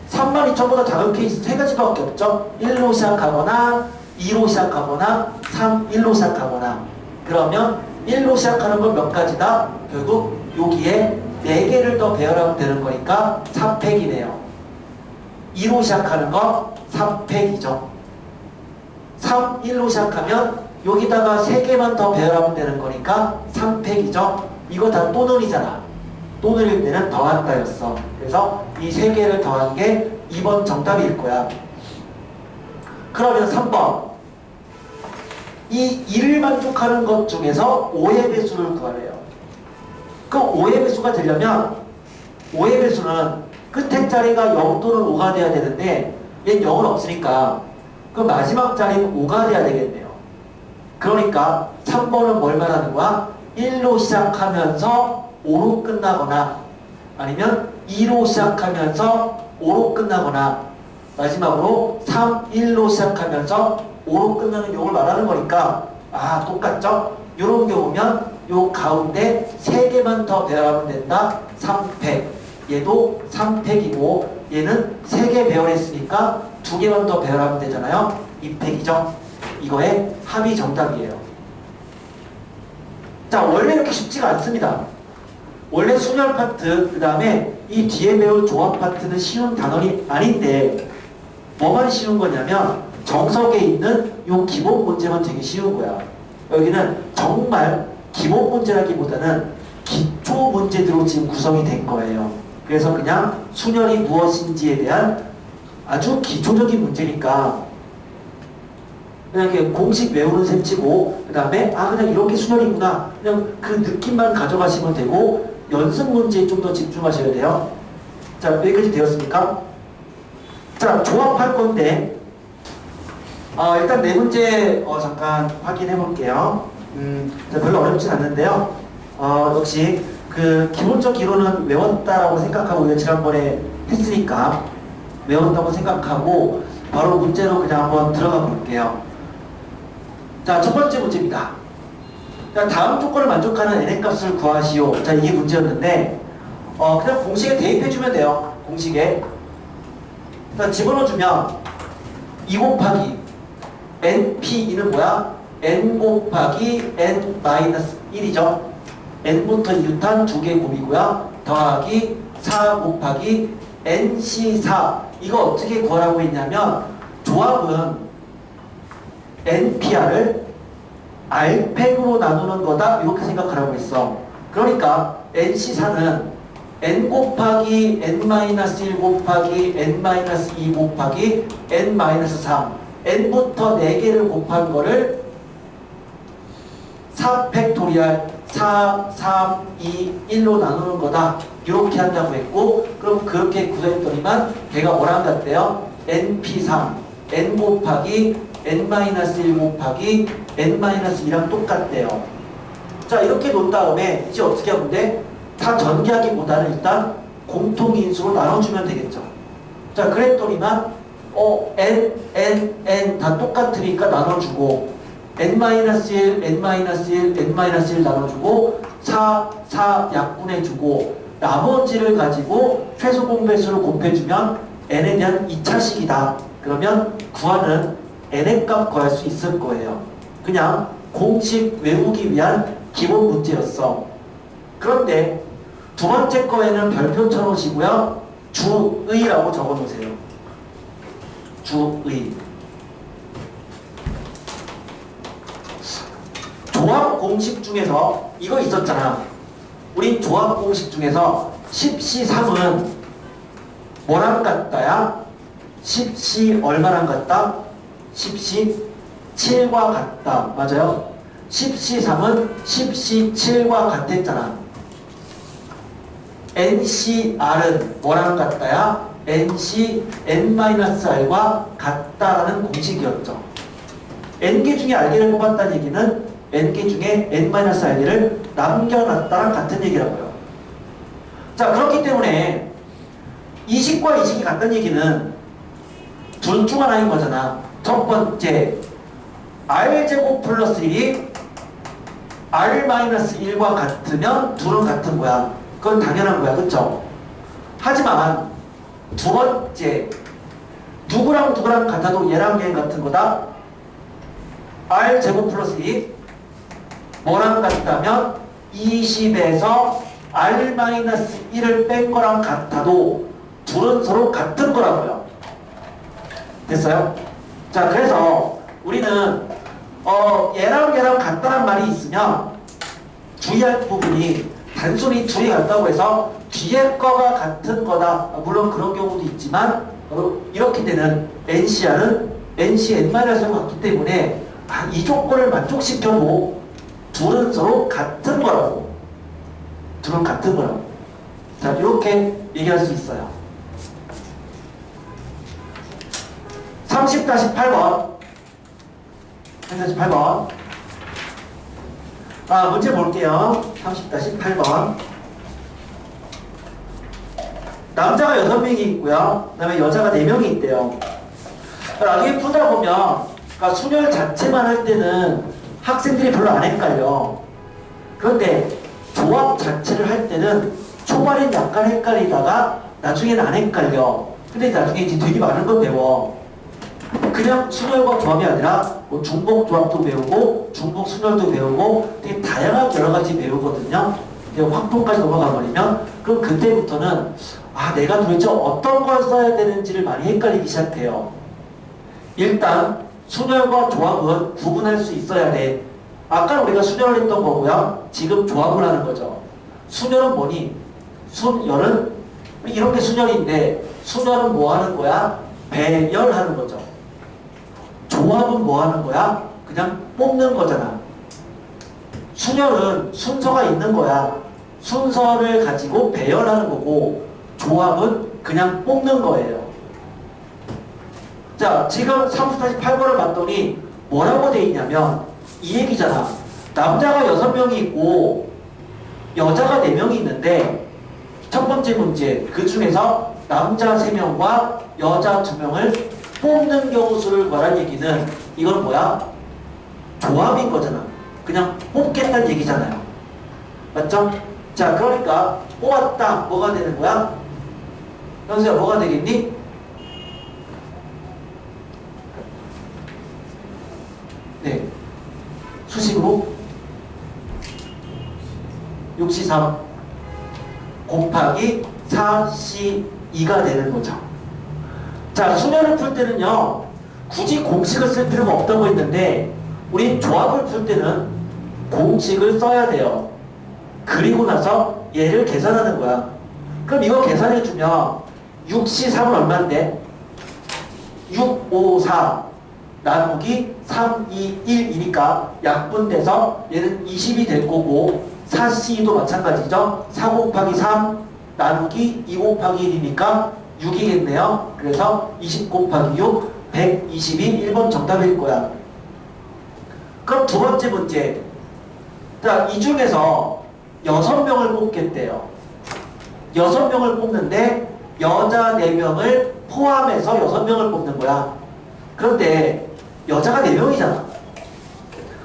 32,000보다 작은 케이스 3가지밖에 없죠. 1로 시작하거나 2로 시작하거나 3, 1로 시작하거나. 그러면 1로 시작하는 건 몇 가지다? 결국 여기에 4개를 더 배열하면 되는 거니까 4팩이네요. 2로 시작하는 거 4팩이죠. 3, 1로 시작하면 여기다가 3개만 더 배열하면 되는 거니까 3팩이죠. 이거 다 또는이잖아. 또는일 때는 더한다였어. 그래서 이 3개를 더한 게 2번 정답일 거야. 그러면 3번. 이 2를 만족하는 것 중에서 5의 배수를 구하래요. 그 5의 배수가 되려면 5의 배수는 끝에 자리가 0 또는 5가 돼야 되는데 얘는 0은 없으니까 그 마지막 자리는 5가 돼야 되겠네요. 그러니까 3번은 뭘 말하는 거야? 1로 시작하면서 5로 끝나거나 아니면 2로 시작하면서 5로 끝나거나 마지막으로 3, 1로 시작하면서 5로 끝나는 경우를 말하는 거니까 똑같죠? 이런 경우면 요 가운데 3개만 더 배열하면 된다. 3팩. 얘도 3팩이고 얘는 3개 배열했으니까 2개만 더 배열하면 되잖아요. 2팩이죠? 이거의 합이 정답이에요. 자, 원래 이렇게 쉽지가 않습니다. 원래 순열 파트, 그 다음에 이 뒤에 배울 조합 파트는 쉬운 단원이 아닌데 뭐만 쉬운 거냐면 정석에 있는 요 기본 문제만 되게 쉬운 거야. 여기는 정말 기본 문제라기보다는 기초 문제들로 지금 구성이 된 거예요. 그래서 그냥 순열이 무엇인지에 대한 아주 기초적인 문제니까 그냥 이렇게 공식 외우는 셈 치고 그 다음에 그냥 이렇게 순열이구나 그냥 그 느낌만 가져가시면 되고 연습 문제에 좀 더 집중하셔야 돼요. 자, 여기까지 되었습니까? 자, 조합할 건데 일단 네 문제 잠깐 확인해 볼게요. 별로 어렵진 않는데요. 역시 그 기본적 이론은 외웠다라고 생각하고 우리가 지난번에 했으니까 외웠다고 생각하고 바로 문제로 그냥 한번 들어가 볼게요. 자, 첫 번째 문제입니다. 자, 다음 조건을 만족하는 n의 값을 구하시오. 자, 이게 문제였는데 그냥 공식에 대입해주면 돼요. 공식에. 자, 집어넣어주면 2 곱하기 np2는 뭐야? n 곱하기 n-1이죠. n부터 2루탄 2개 곱이고요. 더하기 4 곱하기 nc4. 이거 어떻게 구하라고 했냐면 조합은 npr을 r팩으로 나누는 거다 이렇게 생각하라고 했어. 그러니까 nc4는 n 곱하기 n-1 곱하기 n-2 곱하기 n-3 n부터 4개를 곱한 거를 4 팩토리얼 4, 3, 2, 1로 나누는 거다 이렇게 한다고 했고 그럼 그렇게 구했더니만 걔가 뭐랑 같대요? np3 n 곱하기 n-1 곱하기 n-2랑 똑같대요. 자, 이렇게 놓은 다음에 이제 어떻게 하면 돼? 다 전개하기보다는 일단 공통인수로 나눠주면 되겠죠. 자, 그랬더니만 n 다 똑같으니까 나눠주고 n-1, n-1, n-1 나눠주고 4 약분해주고 나머지를 가지고 최소 공배수를 곱해주면 n에 대한 2차식이다. 그러면 구하는 n의 값 구할 수 있을 거예요. 그냥 공식 외우기 위한 기본 문제였어. 그런데 두 번째 거에는 별표 쳐놓으시고요. 주의라고 적어놓으세요. 주의. 조합 공식 중에서 이거 있었잖아. 우리 조합 공식 중에서 10C3은 뭐랑 같다야? 10C 얼마랑 같다? 10C7과 같다. 맞아요? 10C3은 10C7과 같았잖아. NCR은 뭐랑 같다야? NC N-R과 같다라는 공식이었죠. N개 중에 R개를 뽑았다는 얘기는 N개 중에 N-R개를 남겨놨다랑 같은 얘기라고요. 자, 그렇기 때문에 이식과 이식이 같다는 얘기는 둘 중 하나인 거잖아. 첫 번째, R제곱 플러스 1이 R-1과 같으면 둘은 같은 거야. 그건 당연한 거야. 그쵸? 하지만 두 번째, 누구랑 같아도 얘랑 얘 같은 거다. R제곱 플러스 1이 뭐랑 같다면 20에서 R-1을 뺀 거랑 같아도 둘은 서로 같은 거라고요. 됐어요? 자, 그래서 우리는 얘랑 같다란 말이 있으면 주의할 부분이 단순히 둘이 같다고 해서 뒤에 거가 같은 거다. 물론 그런 경우도 있지만 이렇게 되는 NCR은 NC N-과 같기 때문에 이 조건을 만족시켜도 둘은 서로 같은 거라고. 둘은 같은 거라고. 자, 이렇게 얘기할 수 있어요. 30-8번. 30-8번. 문제 볼게요. 30-8번. 남자가 6명이 있고요. 그 다음에 여자가 4명이 있대요. 나중에 풀다 보면, 그러니까 순열 자체만 할 때는 학생들이 별로 안 헷갈려. 그런데 조합 자체를 할 때는 초반엔 약간 헷갈리다가 나중에는 안 헷갈려. 근데 나중에 이제 되게 많은 거 배워. 그냥 순혈과 조합이 아니라 뭐 중복 조합도 배우고 중복 순혈도 배우고 되게 다양한 여러 가지 배우거든요. 확통까지 넘어가 버리면 그럼 그때부터는 아 내가 도대체 어떤 걸 써야 되는지를 많이 헷갈리기 시작해요. 일단 순혈과 조합은 구분할 수 있어야 돼. 아까 우리가 순혈을 했던 거고요. 지금 조합을 하는 거죠. 순혈은 뭐니? 순혈은 이렇게 순혈인데 순혈은 뭐 하는 거야? 배열하는 거죠. 조합은 뭐 하는 거야? 그냥 뽑는 거잖아. 순혈은 순서가 있는 거야. 순서를 가지고 배열하는 거고 조합은 그냥 뽑는 거예요. 자, 지금 38번을 봤더니 뭐라고 돼 있냐면 이 얘기잖아. 남자가 6명이 있고 여자가 4명이 있는데 첫 번째 문제 그 중에서 남자 3명과 여자 2명을 뽑는 경우 수를 말한 얘기는 이건 뭐야? 조합인 거잖아. 그냥 뽑겠다는 얘기잖아요. 맞죠? 자, 그러니까 뽑았다. 뭐가 되는 거야? 현수야 뭐가 되겠니? 네. 수식으로 6C3 곱하기 4C2가 되는 거죠. 자, 순혈을 풀 때는요. 굳이 공식을 쓸 필요가 없다고 했는데 우리 조합을 풀 때는 공식을 써야 돼요. 그리고 나서 얘를 계산하는 거야. 그럼 이거 계산해주면 6C3은 얼마인데? 6, 5, 4 나누기 3, 2, 1이니까 약분돼서 얘는 20이 될 거고 4C도 마찬가지죠. 4 곱하기 3 나누기 2 곱하기 1이니까 6이겠네요. 그래서 20 곱하기 6 122 1번 정답일 거야. 그럼 두 번째 문제. 자, 이 중에서 6명을 뽑겠대요. 6명을 뽑는데 여자 4명을 포함해서 6명을 뽑는 거야. 그런데 여자가 4명이잖아.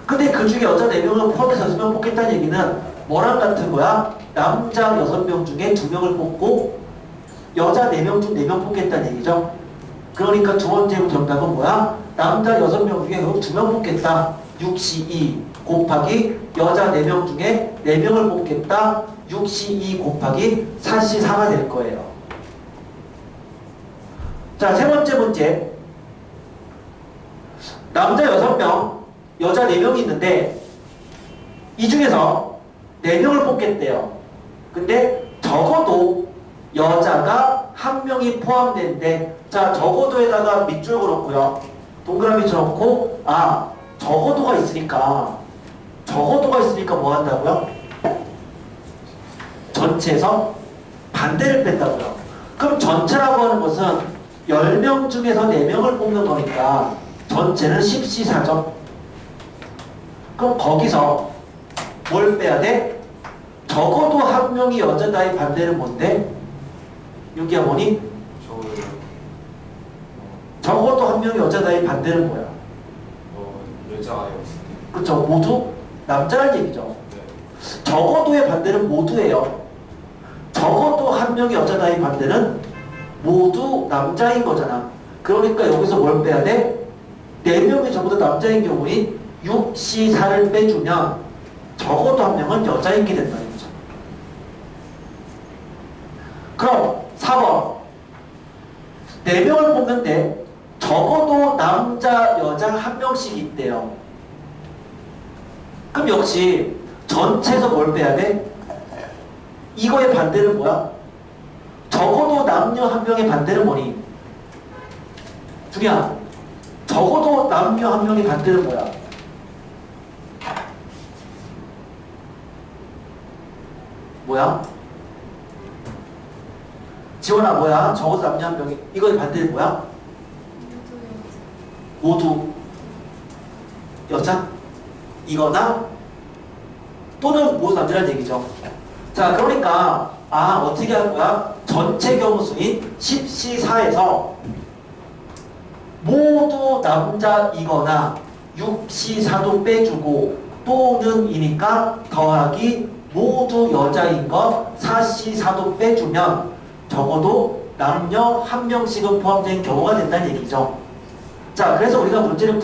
근데 그 중에 여자 4명을 포함해서 6명 뽑겠다는 얘기는 뭐랑 같은 거야? 남자 6명 중에 2명을 뽑고 여자 4명 중 4명 뽑겠다는 얘기죠. 그러니까 두 번째 정답은 뭐야? 남자 6명 중에 2명 뽑겠다. 6C2 곱하기 여자 4명 중에 4명을 뽑겠다. 6C2 곱하기 4C4가 될 거예요. 자, 세 번째 문제. 남자 6명, 여자 4명이 있는데 이 중에서 4명을 뽑겠대요. 근데 적어도 여자가 1명이 포함되는데 자, 적어도에다가 밑줄 그렇고요. 동그라미 쳐놓고 적어도가 있으니까 뭐 한다고요? 전체에서 반대를 뺀다고요. 그럼 전체라고 하는 것은 10명 중에서 4명을 뽑는 거니까 전체는 10C4죠. 그럼 거기서 뭘 빼야 돼? 적어도 1명이 여자다의 반대는 뭔데? 여기야 뭐니? 적어도 1명이 여자다의 반대는 뭐야? 여자예요. 그쵸? 모두 남자란 얘기죠. 네. 적어도의 반대는 모두예요. 적어도 1명이 여자다의 반대는 모두 남자인 거잖아. 그러니까 여기서 뭘 빼야 돼? 4명이 전부 다 남자인 경우인 6C4를 빼주면 적어도 1명은 여자인 게 된다는 거죠. 그럼 4번 4명을 뽑는데 적어도 남자, 여자 1명씩 있대요. 그럼 역시 전체에서 뭘 빼야 돼? 이거의 반대는 뭐야? 적어도 남녀 1명의 반대는 뭐니? 중이야. 적어도 남녀 1명의 반대는 뭐야? 뭐야? 지원아 뭐야? 적어도 남녀 1명이 이거의 반대는 뭐야? 모두 여자? 이거나 또는 모두 남자라는 얘기죠. 자, 그러니까 어떻게 할 거야? 전체 경우수인 10C4에서 모두 남자이거나 6C4도 빼주고 또는 이니까 더하기 모두 여자인 것 4C4도 빼주면 적어도 남녀 1명씩은 포함된 경우가 된다는 얘기죠. 자, 그래서 우리가 문제를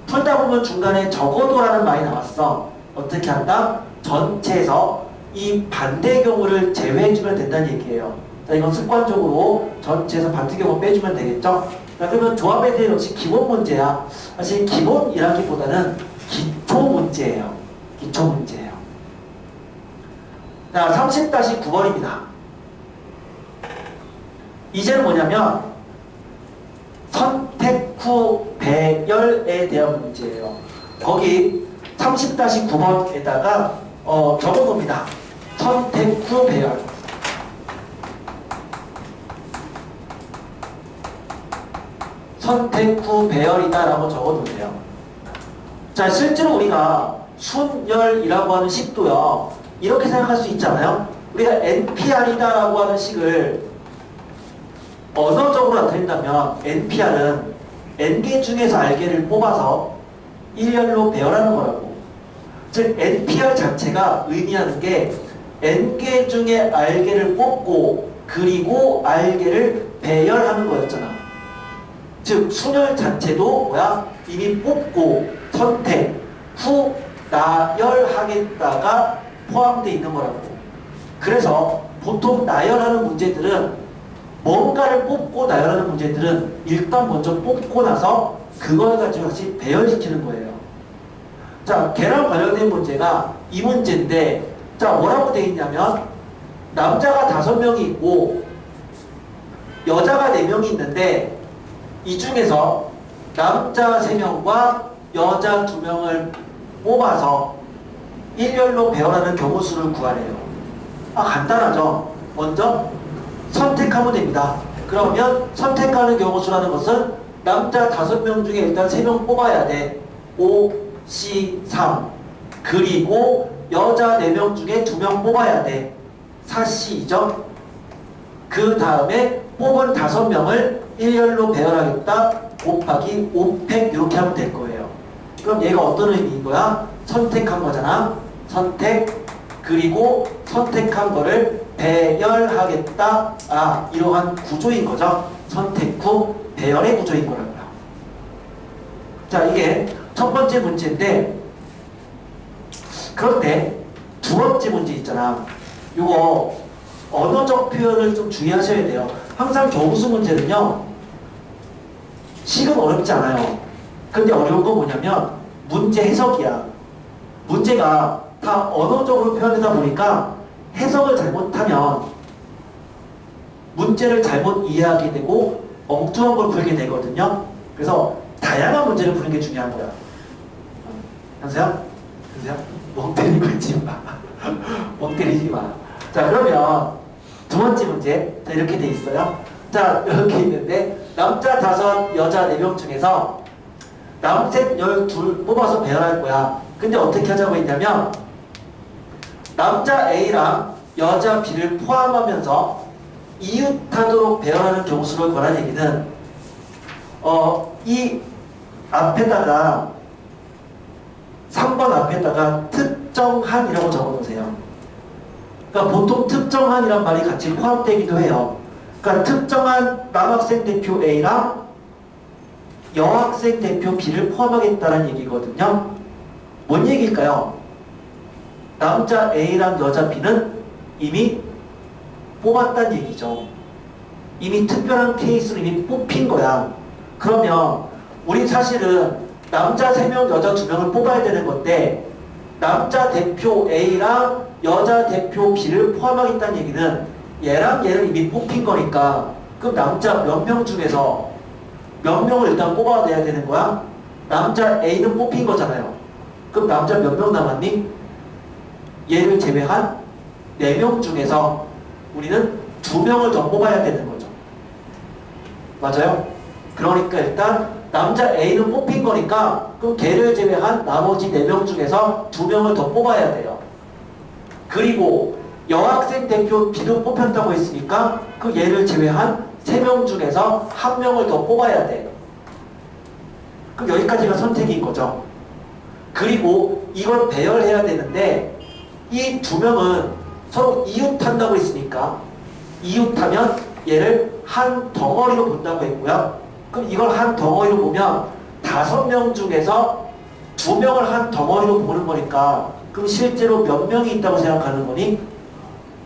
풀다 보면 중간에 적어도라는 말이 나왔어. 어떻게 한다? 전체에서 이 반대 경우를 제외해주면 된다는 얘기예요. 자, 이건 습관적으로 전체에서 반대 경우 빼주면 되겠죠? 자, 그러면 조합에 대해 역시 기본 문제야. 사실 기본이라기보다는 기초 문제예요. 기초 문제예요. 자, 30-9번입니다. 이제는 뭐냐면 선택 후 배열에 대한 문제예요. 거기 30-9번에다가 적어놓습니다. 선택 후 배열. 선택 후 배열이다라고 적어놓으세요. 자, 실제로 우리가 순열이라고 하는 식도요, 이렇게 생각할 수 있잖아요. 우리가 NPR이다라고 하는 식을 언어적으로 나타낸다면 NPR은 N개 중에서 R개를 뽑아서 일렬로 배열하는 거라고. 즉 NPR 자체가 의미하는 게 N개 중에 R개를 뽑고 그리고 R개를 배열하는 거였잖아. 즉 순열 자체도 뭐야? 이미 뽑고 선택 후 나열하겠다가 포함되어 있는 거라고. 그래서 보통 나열하는 문제들은 뭔가를 뽑고 나열하는 문제들은 일단 먼저 뽑고 나서 그걸 가지고 다시 배열시키는 거예요. 자, 걔랑 관련된 문제가 이 문제인데, 자, 뭐라고 되어 있냐면 남자가 5명이 있고 여자가 4명이 있는데 이 중에서 남자 3명과 여자 2명을 뽑아서 일렬로 배열하는 경우 수를 구하래요. 간단하죠. 먼저 선택하면 됩니다. 그러면 선택하는 경우 수라는 것은 남자 5명 중에 일단 3명 뽑아야 돼. 5, C, 3. 그리고 여자 4명 중에 2명 뽑아야 돼. 4, C2죠. 그 다음에 뽑은 5명을 일렬로 배열하겠다 곱하기 5팩 이렇게 하면 될 거예요. 그럼 얘가 어떤 의미인 거야? 선택한 거잖아. 선택 그리고 선택한 거를 배열하겠다. 이러한 구조인 거죠. 선택 후 배열의 구조인 거라고요. 자, 이게 첫 번째 문제인데, 그런데 두 번째 문제 있잖아. 이거 언어적 표현을 좀 주의하셔야 돼요. 항상 교부수 문제는요, 식은 어렵지 않아요. 근데 어려운 건 뭐냐면 문제 해석이야. 문제가 다 언어적으로 표현하다 보니까 해석을 잘못하면 문제를 잘못 이해하게 되고 엉뚱한 걸 풀게 되거든요. 그래서 다양한 문제를 푸는 게 중요한 거야. 현수야? 멍 때리고 있지 마. 멍 때리지 마. 자, 그러면 두 번째 문제. 자, 이렇게 돼 있어요. 자, 이렇게 있는데 남자 5, 여자 4명 중에서 남색 12 뽑아서 배열할 거야. 근데 어떻게 하자고 했냐면 남자 A랑 여자 B를 포함하면서 이웃하도록 배열하는 경우수를 권한 얘기는 이 앞에다가 3번 앞에다가 특정한이라고 적어놓으세요. 그러니까 보통 특정한이란 말이 같이 포함되기도 해요. 그러니까 특정한 남학생 대표 A랑 여학생 대표 B를 포함하겠다는 얘기거든요. 뭔 얘기일까요? 남자 A랑 여자 B는 이미 뽑았다는 얘기죠. 이미 특별한 케이스로 이미 뽑힌 거야. 그러면 우리 사실은 남자 3명, 여자 2명을 뽑아야 되는 건데 남자 대표 A랑 여자 대표 B를 포함하겠다는 얘기는 얘랑 얘를 이미 뽑힌 거니까 그럼 남자 몇 명 중에서 몇 명을 일단 뽑아내야 되는 거야? 남자 A는 뽑힌 거잖아요. 그럼 남자 몇 명 남았니? 얘를 제외한 4명 중에서 우리는 2명을 더 뽑아야 되는 거죠. 맞아요? 그러니까 일단 남자 A는 뽑힌 거니까 그럼 걔를 제외한 나머지 4명 중에서 2명을 더 뽑아야 돼요. 그리고 여학생 대표 B도 뽑혔다고 했으니까 그 얘를 제외한 3명 중에서 1명을 더 뽑아야 돼요. 그럼 여기까지가 선택인 거죠. 그리고 이걸 배열해야 되는데 이 2명은 서로 이웃한다고 했으니까 이웃하면 얘를 한 덩어리로 본다고 했고요. 그럼 이걸 한 덩어리로 보면 5명 중에서 2명을 한 덩어리로 보는 거니까 그럼 실제로 몇 명이 있다고 생각하는 거니?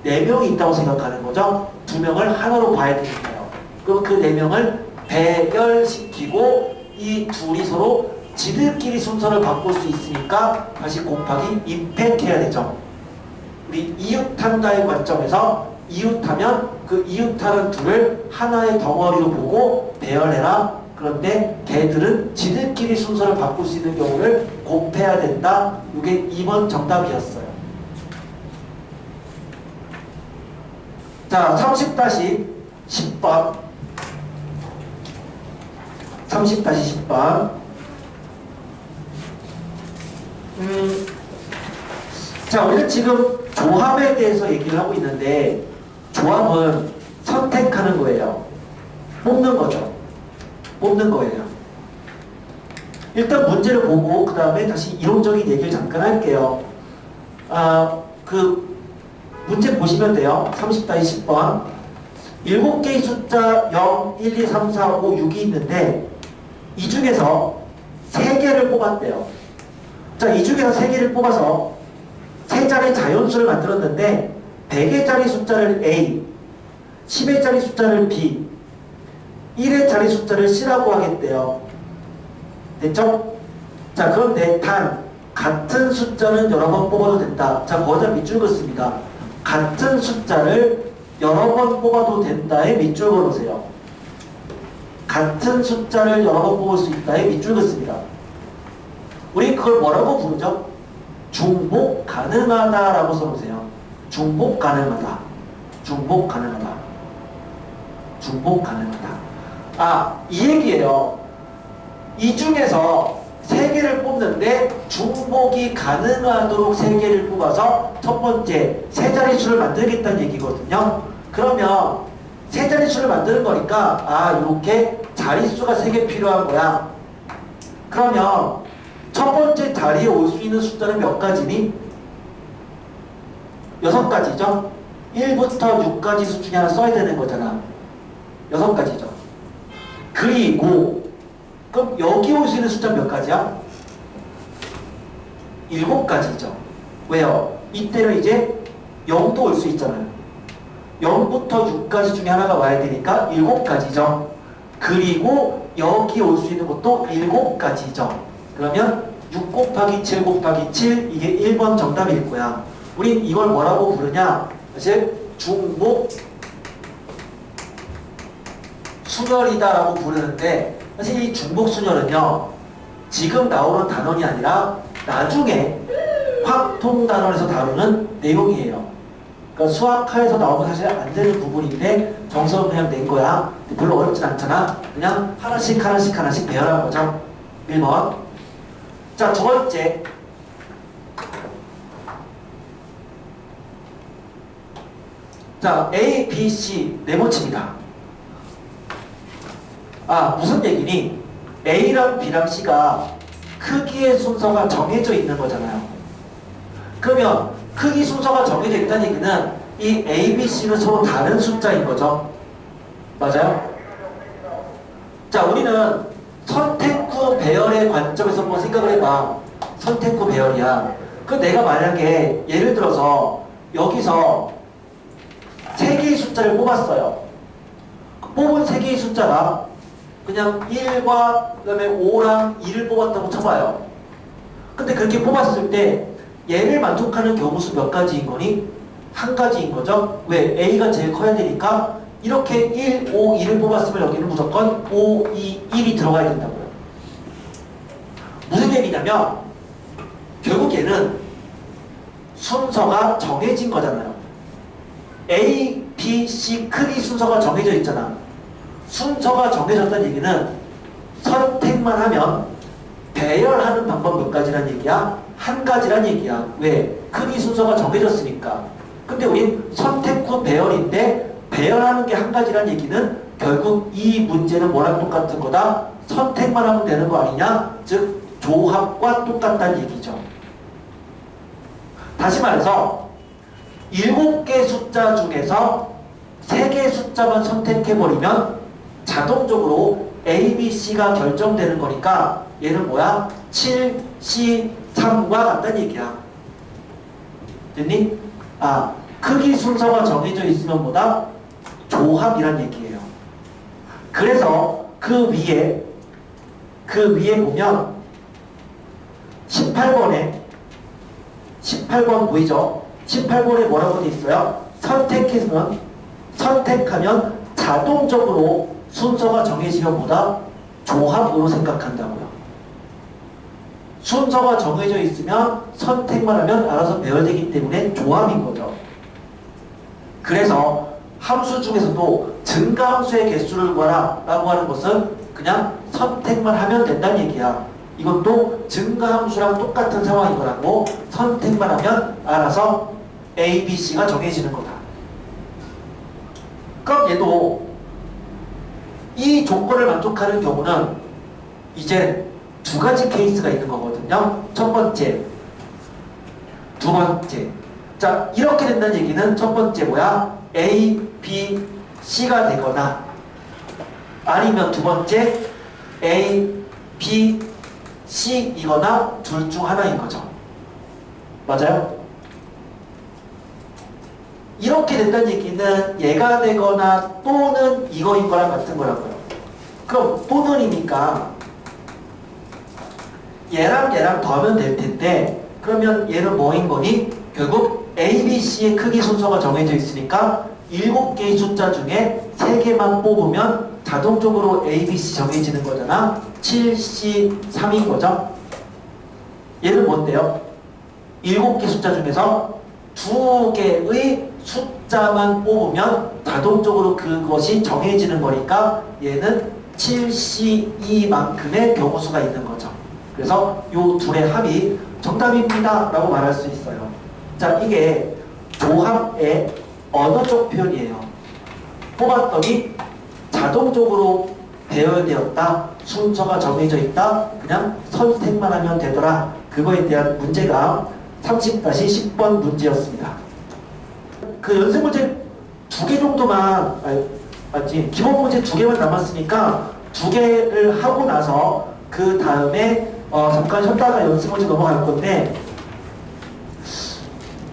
4명이 있다고 생각하는 거죠. 2명을 하나로 봐야 되니까요. 그럼 그 4명을 배열시키고 이 둘이 서로 지들끼리 순서를 바꿀 수 있으니까 다시 곱하기 임팩해야 되죠. 우리 이웃한다의 관점에서 이웃하면 그 이웃하는 둘을 하나의 덩어리로 보고 배열해라. 그런데 걔들은 지들끼리 순서를 바꿀 수 있는 경우를 곱해야 된다. 이게 2번 정답이었어요. 자, 30-10번. 30-10번. 자, 우리는 지금 조합에 대해서 얘기를 하고 있는데 조합은 선택하는 거예요. 뽑는 거죠. 뽑는 거예요. 일단 문제를 보고 그 다음에 다시 이론적인 얘기를 잠깐 할게요. 그 문제 보시면 돼요. 30-10번. 7개의 숫자 0, 1, 2, 3, 4, 5, 6이 있는데 이 중에서 3개를 뽑았대요. 자, 이 중에서 3개를 뽑아서 3자리 자연수를 만들었는데 100회짜리 숫자를 A, 10회짜리 숫자를 B, 1회짜리 숫자를 C라고 하겠대요. 됐죠? 자, 그런데 단 같은 숫자는 여러 번 뽑아도 된다. 자, 거기다 밑줄 긋습니다. 같은 숫자를 여러 번 뽑아도 된다에 밑줄 걸으세요. 같은 숫자를 여러 번 뽑을 수 있다에 밑줄 긋습니다. 우리 그걸 뭐라고 부르죠? 중복 가능하다라고 써보세요. 중복 가능하다. 중복 가능하다. 중복 가능하다. 이 얘기예요. 이 중에서 3개를 뽑는데 중복이 가능하도록 3개를 뽑아서 첫 번째 3자릿수를 만들겠다는 얘기거든요. 그러면 3자릿수를 만드는 거니까 이렇게 자릿수가 3개 필요한 거야. 그러면 첫 번째 자리에 올 수 있는 숫자는 몇 가지니? 6가지죠? 1부터 6까지 수 중에 하나 써야 되는 거잖아. 6가지죠. 그리고 그럼 여기 올 수 있는 숫자는 몇 가지야? 7가지죠. 왜요? 이때는 이제 0도 올 수 있잖아요. 0부터 6까지 중에 하나가 와야 되니까 7가지죠. 그리고 여기 올 수 있는 것도 7가지죠. 그러면 6 곱하기 7 곱하기 7 이게 1번 정답일 거야. 우린 이걸 뭐라고 부르냐? 사실 중복 순열이다라고 부르는데 사실 이 중복 순열은요 지금 나오는 단원이 아니라 나중에 확통 단원에서 다루는 내용이에요. 그러니까 수학화에서 나오면 사실 안 되는 부분인데 정석은 그냥 낸 거야. 별로 어렵진 않잖아. 그냥 하나씩 배열한 거죠. 1번. 자, 두 번째. 자, A, B, C 네모칩니다. 무슨 얘기니? A랑 B랑 C가 크기의 순서가 정해져 있는 거잖아요. 그러면 크기 순서가 정해져 있다는 얘기는 이 A, B, C는 서로 다른 숫자인 거죠. 맞아요? 자, 우리는 선택 후 배열의 관점에서 한번 생각을 해봐. 선택 후 배열이야. 그 내가 만약에 예를 들어서 여기서 3개의 숫자를 뽑았어요. 뽑은 3개의 숫자가 그냥 1과 그 다음에 5랑 2를 뽑았다고 쳐봐요. 근데 그렇게 뽑았을 때 얘를 만족하는 경우수 몇 가지인 거니? 한 가지인 거죠. 왜? A가 제일 커야 되니까 이렇게 1, 5, 2를 뽑았으면 여기는 무조건 5, 2, 1이 들어가야 된다고요. 무슨 얘기냐면 결국 얘는 순서가 정해진 거잖아요. A, B, C 크기 순서가 정해져 있잖아. 순서가 정해졌다는 얘기는 선택만 하면 배열하는 방법 몇 가지란 얘기야? 한 가지란 얘기야. 왜? 크기 순서가 정해졌으니까. 근데 우린 선택 후 배열인데 배열하는 게 한 가지란 얘기는 결국 이 문제는 뭐랑 똑같은 거다? 선택만 하면 되는 거 아니냐? 즉 조합과 똑같다는 얘기죠. 다시 말해서 7개 숫자 중에서 3개 숫자만 선택해버리면 자동적으로 A, B, C가 결정되는 거니까 얘는 뭐야? 7, C, 3과 같다는 얘기야. 됐니? 아, 크기 순서가 정해져 있으면 뭐다? 조합이란 얘기예요. 그래서 그 위에 보면 18번 보이죠? 18번에 뭐라고 돼 있어요? 선택하면 자동적으로 순서가 정해지면 뭐다? 조합으로 생각한다고요. 순서가 정해져 있으면 선택만 하면 알아서 배열되기 때문에 조합인 거죠. 그래서 함수 중에서도 증가함수의 개수를 구하라 라고 하는 것은 그냥 선택만 하면 된다는 얘기야. 이것도 증가함수랑 똑같은 상황인 거라고. 선택만 하면 알아서 A, B, C가 정해지는 거다. 그럼 얘도 이 조건을 만족하는 경우는 이제 두 가지 케이스가 있는 거거든요. 첫 번째, 두 번째. 자, 이렇게 된다는 얘기는 첫 번째 뭐야? A, B, C가 되거나 아니면 두 번째 A, B, C이거나 둘 중 하나인 거죠. 맞아요? 이렇게 된다는 얘기는 얘가 되거나 또는 이거인 거랑 같은 거라고요. 그럼 또는이니까 얘랑 더하면 될 텐데 그러면 얘는 뭐인 거니? 결국 A, B, C의 크기 순서가 정해져 있으니까 7개의 숫자 중에 3개만 뽑으면 자동적으로 A, B, C 정해지는 거잖아. 7, C, 3인 거죠. 얘는 뭔데요? 7개 숫자 중에서 2개의 숫자만 뽑으면 자동적으로 그것이 정해지는 거니까 얘는 7C2만큼의 경우수가 있는 거죠. 그래서 요 둘의 합이 정답입니다 라고 말할 수 있어요. 자, 이게 조합의 어느 쪽 표현이에요. 뽑았더니 자동적으로 배열되었다. 순서가 정해져 있다. 그냥 선택만 하면 되더라. 그거에 대한 문제가 30-10번 문제였습니다. 그 연습 문제 2개 정도만, 맞지? 기본 문제 2개만 남았으니까 2개를 하고 나서 그 다음에 잠깐 쉬었다가 연습 문제 넘어갈 건데,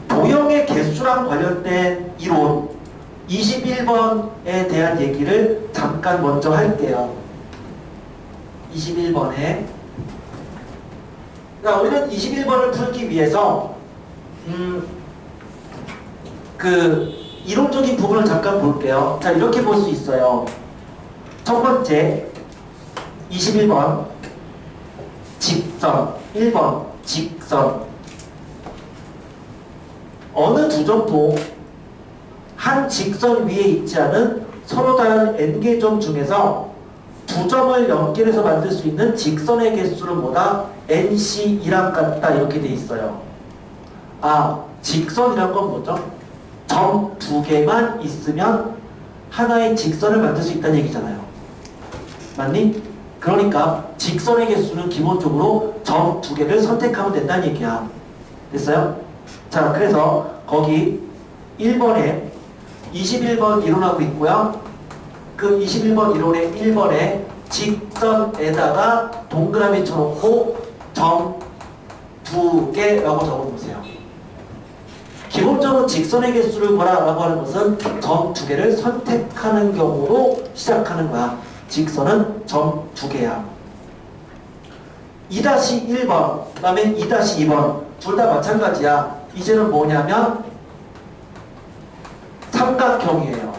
도형의 개수랑 관련된 이론 21번에 대한 얘기를 잠깐 먼저 할게요. 21번에 자, 우리는 21번을 풀기 위해서 그 이론적인 부분을 잠깐 볼게요. 자, 이렇게 볼 수 있어요. 첫 번째 21번 직선, 1번 직선. 어느 두 점도 한 직선 위에 있지 않은 서로 다른 n개 점 중에서 두 점을 연결해서 만들 수 있는 직선의 개수는 뭐다? NC2랑 같다. 이렇게 돼 있어요. 아, 직선이란 건 뭐죠? 점 2개만 있으면 하나의 직선을 만들 수 있다는 얘기잖아요. 맞니? 그러니까 직선의 개수는 기본적으로 점 2개를 선택하면 된다는 얘기야. 됐어요? 자, 그래서 거기 1번에 21번 이론하고 있고요. 그 21번 이론의 1번에 직선에다가 동그라미 쳐놓고 점 2개라고 적어보세요. 기본적으로 직선의 개수를 구하라고 하는 것은 점 2개를 선택하는 경우로 시작하는 거야. 직선은 점 2개야. 2-1번, 그 다음에 2-2번 둘 다 마찬가지야. 이제는 뭐냐면 삼각형이에요.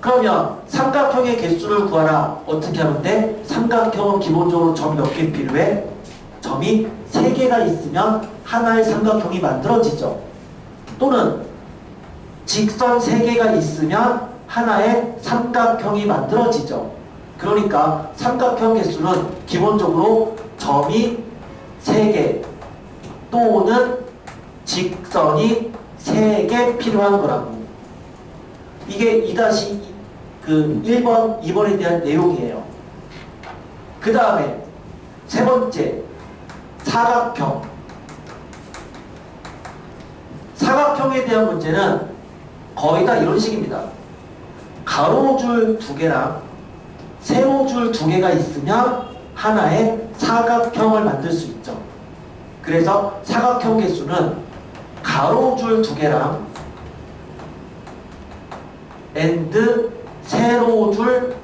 그러면 삼각형의 개수를 구하라. 어떻게 하면 돼? 삼각형은 기본적으로 점이 몇 개 필요해? 점이 3개가 있으면 하나의 삼각형이 만들어지죠. 또는 직선 3개가 있으면 하나의 삼각형이 만들어지죠. 그러니까 삼각형 개수는 기본적으로 점이 3개 또는 직선이 3개 필요한 거라고. 이게 2-1번, 2번에 대한 내용이에요. 그 다음에 세 번째, 사각형. 사각형에 대한 문제는 거의 다 이런 식입니다. 가로줄 두 개랑 세로줄 두 개가 있으면 하나의 사각형을 만들 수 있죠. 그래서 사각형 개수는 가로줄 두 개랑 and 세로줄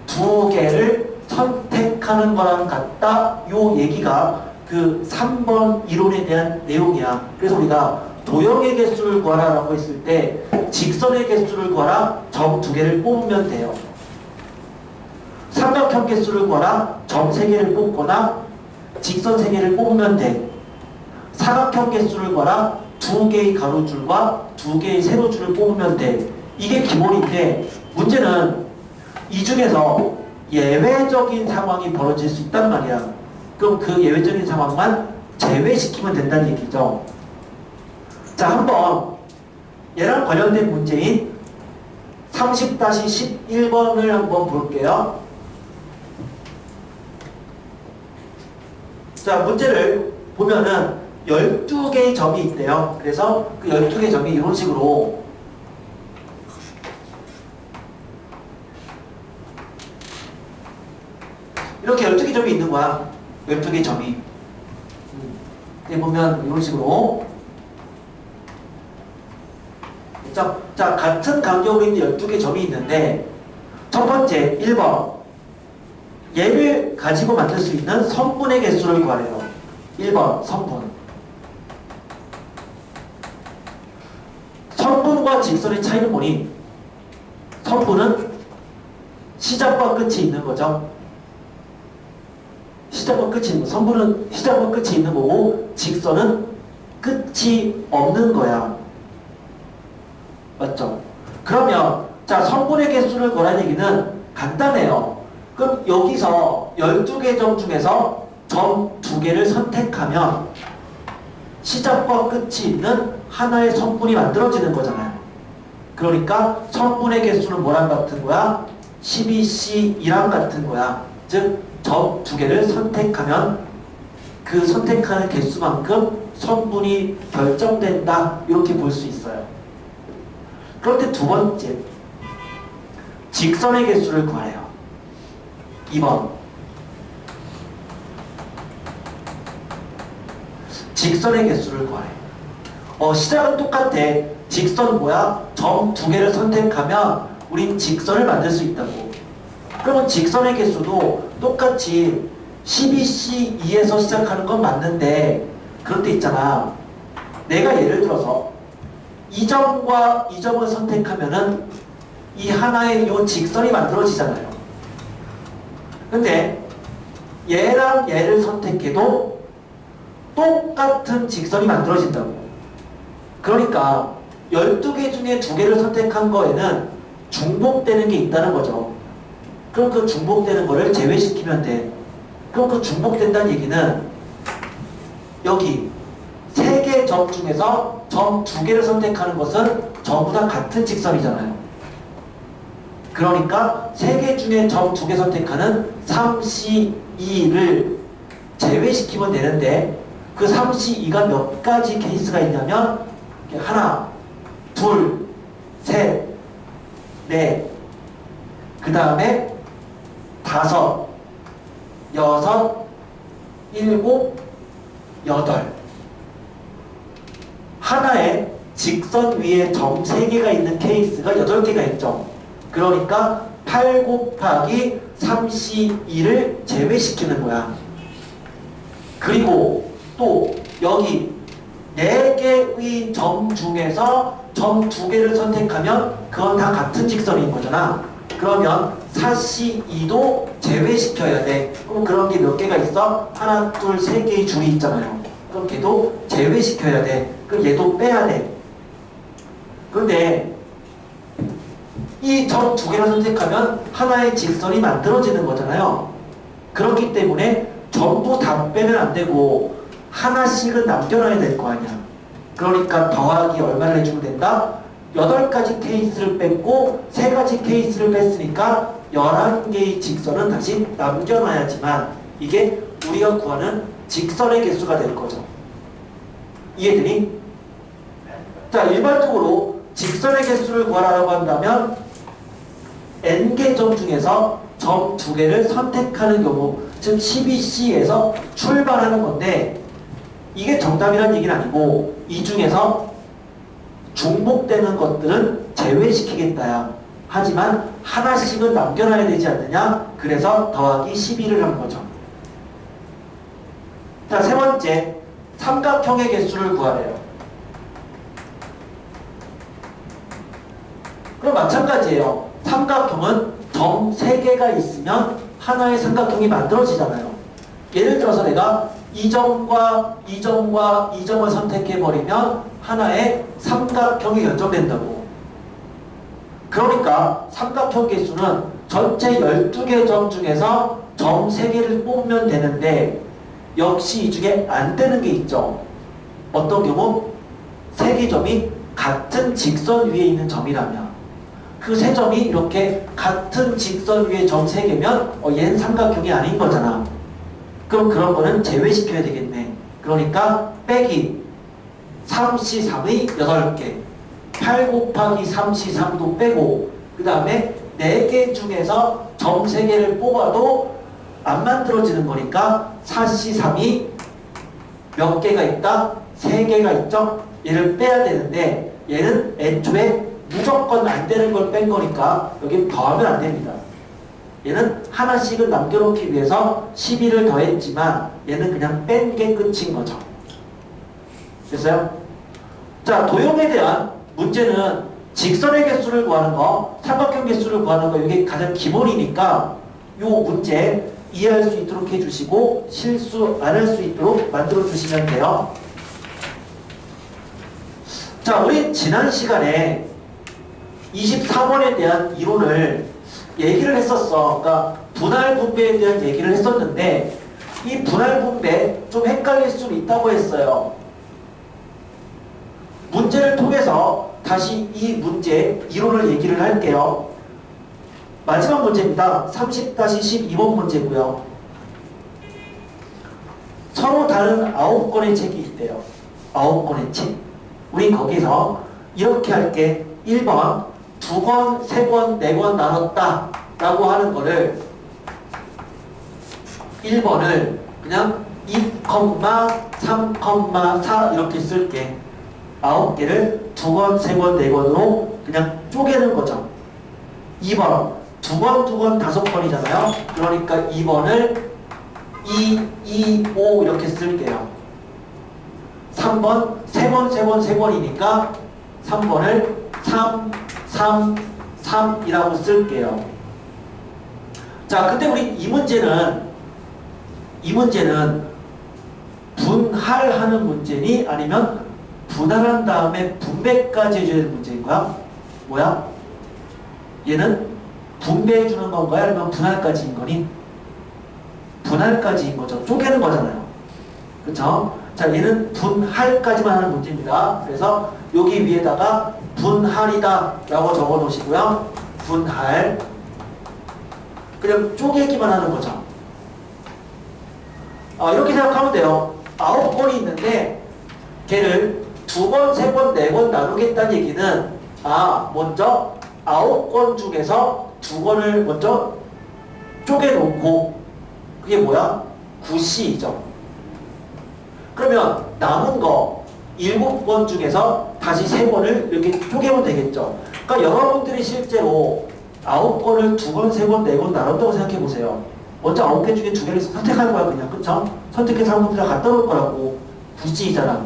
두 개를 선택하는 거랑 같다. 요 얘기가 그 3번 이론에 대한 내용이야. 그래서 우리가 도형의 개수를 구하라라고 했을 때 직선의 개수를 구하라, 점 두 개를 뽑으면 돼요. 삼각형 개수를 구하라, 점 세 개를 뽑거나 직선 세 개를 뽑으면 돼. 사각형 개수를 구하라, 두 개의 가로줄과 두 개의 세로줄을 뽑으면 돼. 이게 기본인데 문제는 이 중에서 예외적인 상황이 벌어질 수 있단 말이야. 그럼 그 예외적인 상황만 제외시키면 된다는 얘기죠. 자, 한번 얘랑 관련된 문제인 30-11번을 한번 볼게요. 자, 문제를 보면은 12개의 점이 있대요. 그래서 그 12개의 점이 이런 식으로 이렇게 12개 점이 있는 거야. 12개 점이. 여기 보면 이런 식으로. 자, 같은 간격으로 있는 12개 점이 있는데 첫 번째 1번 얘를 가지고 만들 수 있는 선분의 개수를 구하래요. 1번 선분. 선분과 직선의 차이는 뭐니? 선분은 시작과 끝이 있는 거죠. 시작과 끝이 있는 거. 선분은 시작과 끝이 있는 거고 직선은 끝이 없는 거야. 맞죠? 그러면 자, 선분의 개수를 구하라는 얘기는 간단해요. 그럼 여기서 12개 점 중에서 점 2개를 선택하면 시작과 끝이 있는 하나의 선분이 만들어지는 거잖아요. 그러니까 선분의 개수는 뭐랑 같은 거야? 12C이랑 같은 거야. 즉 점 2개를 선택하면 그 선택하는 개수만큼 선분이 결정된다. 이렇게 볼 수 있어요. 그런데 두 번째 직선의 개수를 구하래요. 2번 직선의 개수를 구하래. 시작은 똑같아. 직선 뭐야? 점 2개를 선택하면 우린 직선을 만들 수 있다고. 그러면 직선의 개수도 똑같이 12C2에서 시작하는 건 맞는데 그럴 때 있잖아. 내가 예를 들어서 이 점과 이 점을 선택하면은 이 하나의 요 직선이 만들어지잖아요. 근데 얘랑 얘를 선택해도 똑같은 직선이 만들어진다고. 그러니까 12개 중에 2개를 선택한 거에는 중복되는 게 있다는 거죠. 그럼 그 중복되는 거를 제외시키면 돼. 그럼 그 중복된다는 얘기는 여기 3개 점 중에서 점 2개를 선택하는 것은 전부 다 같은 직선이잖아요. 그러니까 3개 중에 점 2개 선택하는 3C2를 제외시키면 되는데 그 3C2가 몇 가지 케이스가 있냐면 하나, 둘, 셋, 넷, 그 다음에 5, 6, 7, 8 하나의 직선 위에 점 3개가 있는 케이스가 8개가 있죠. 그러니까 8 곱하기 3C2를 제외시키는 거야. 그리고 또 여기 4개의 점 중에서 점 2개를 선택하면 그건 다 같은 직선인 거잖아. 그러면 4C2도 제외시켜야 돼. 그럼 그런 게 몇 개가 있어? 하나, 둘, 3개의 줄이 있잖아요. 그럼 걔도 제외시켜야 돼. 그럼 얘도 빼야 돼. 그런데 이 점 2개를 선택하면 하나의 직선이 만들어지는 거잖아요. 그렇기 때문에 전부 다 빼면 안 되고 하나씩은 남겨놔야 될 거 아니야. 그러니까 더하기 얼마를 해주면 된다? 8가지 케이스를 뺐고 3가지 케이스를 뺐으니까 11개의 직선은 다시 남겨놔야지만 이게 우리가 구하는 직선의 개수가 될 거죠. 이해되니? 자, 일반적으로 직선의 개수를 구하라고 한다면 n개 점 중에서 점 2개를 선택하는 경우, 즉 12C에서 출발하는 건데, 이게 정답이라는 얘기는 아니고 이 중에서 중복되는 것들은 제외시키겠다야. 하지만 하나씩은 남겨놔야 되지 않느냐? 그래서 더하기 12를 한 거죠. 자, 세 번째, 삼각형의 개수를 구하래요. 그럼 마찬가지예요. 삼각형은 점 3개가 있으면 하나의 삼각형이 만들어지잖아요. 예를 들어서 내가 이 점과 이 점과 이 점을 선택해버리면 하나의 삼각형이 연정된다고. 그러니까 삼각형 개수는 전체 12개 점 중에서 점 3개를 뽑으면 되는데, 역시 이 중에 안 되는 게 있죠. 어떤 경우? 3개 점이 같은 직선 위에 있는 점이라면, 그 3점이 이렇게 같은 직선 위에 점 3개면 얘는 삼각형이 아닌 거잖아. 그럼 그런 거는 제외시켜야 되겠네. 그러니까 빼기 3C3의 8개, 8 곱하기 3C3도 빼고, 그 다음에 4개 중에서 점 3개를 뽑아도 안 만들어지는 거니까 4C3이 몇 개가 있다? 3개가 있죠? 얘를 빼야 되는데, 얘는 애초에 무조건 안 되는 걸 뺀 거니까 여기 더하면 안 됩니다. 얘는 하나씩은 남겨놓기 위해서 12를 더했지만 얘는 그냥 뺀 게 끝인 거죠. 됐어요? 자, 도형에 대한 문제는 직선의 개수를 구하는 거, 삼각형 개수를 구하는 거, 이게 가장 기본이니까 이 문제 이해할 수 있도록 해주시고 실수 안 할 수 있도록 만들어 주시면 돼요. 자, 우리 지난 시간에 24번에 대한 이론을 얘기를 했었어. 그러니까 분할 분배에 대한 얘기를 했었는데, 이 분할 분배 좀 헷갈릴 수는 있다고 했어요. 문제를 통해서 다시 이 문제 이론을 얘기를 할게요. 마지막 문제입니다. 30-12번 문제고요. 서로 다른 9권의 책이 있대요. 9권의 책. 우리 거기서 이렇게 할게. 1번 2권, 3권, 4권 나눴다 라고 하는 거를 1번을 그냥 2,3,4 이렇게 쓸게. 9개를 2권, 3권, 4권으로 그냥 쪼개는 거죠. 2번 2권, 2권, 5권이잖아요. 그러니까 2번을 2, 2, 5 이렇게 쓸게요. 3번 3번, 3번, 3번이니까 3번을 3, 3, 3이라고 쓸게요. 자, 근데 우리 이 문제는 분할하는 문제니 아니면 분할한 다음에 분배까지 해줘야 되는 문제인 거야? 뭐야? 얘는 분배해주는 건가요? 아니면 분할까지인 거니? 분할까지인 거죠. 쪼개는 거잖아요. 그쵸? 자, 얘는 분할까지만 하는 문제입니다. 그래서 여기 위에다가 분할이다 라고 적어 놓으시고요. 분할. 그냥 쪼개기만 하는 거죠. 이렇게 생각하면 돼요. 9권이 있는데 걔를 2번, 3번, 4권 나누겠다는 얘기는 먼저 9권 중에서 2권을 먼저 쪼개놓고, 그게 뭐야? 9C이죠. 그러면 남은 거 7권 중에서 다시 3권을 이렇게 쪼개면 되겠죠. 그러니까 여러분들이 실제로 9권을 2권, 3권, 4권 나눴다고 생각해 보세요. 먼저 9개 중에 2개를 선택할 거야, 그냥. 그쵸? 선택해서 한 군데다 갖다 놓을 거라고. 9C이잖아.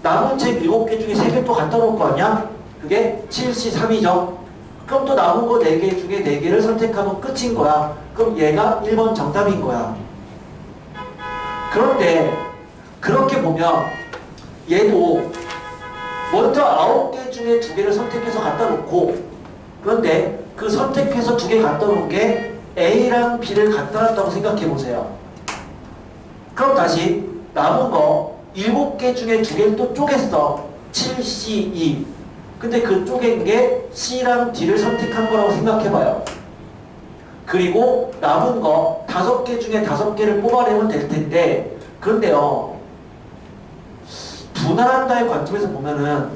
남은 책 7개 중에 3개 또 갖다 놓을 거 아니야? 그게 7C3이죠. 그럼 또 남은 거 4개 중에 4개를 선택하면 끝인 거야. 그럼 얘가 1번 정답인 거야. 그런데 그렇게 보면 얘도 먼저 9개 중에 2개를 선택해서 갖다 놓고, 그런데 그 선택해서 2개 갖다 놓은 게 A랑 B를 갖다 놨다고 생각해 보세요. 그럼 다시 남은 거 7개 중에 2개를 또 쪼갰어. 7C2. 근데 그 쪼갠 게 C랑 D를 선택한 거라고 생각해봐요. 그리고 남은 거 5개 중에 5개를 뽑아내면 될 텐데, 그런데요, 분할한다의 관점에서 보면은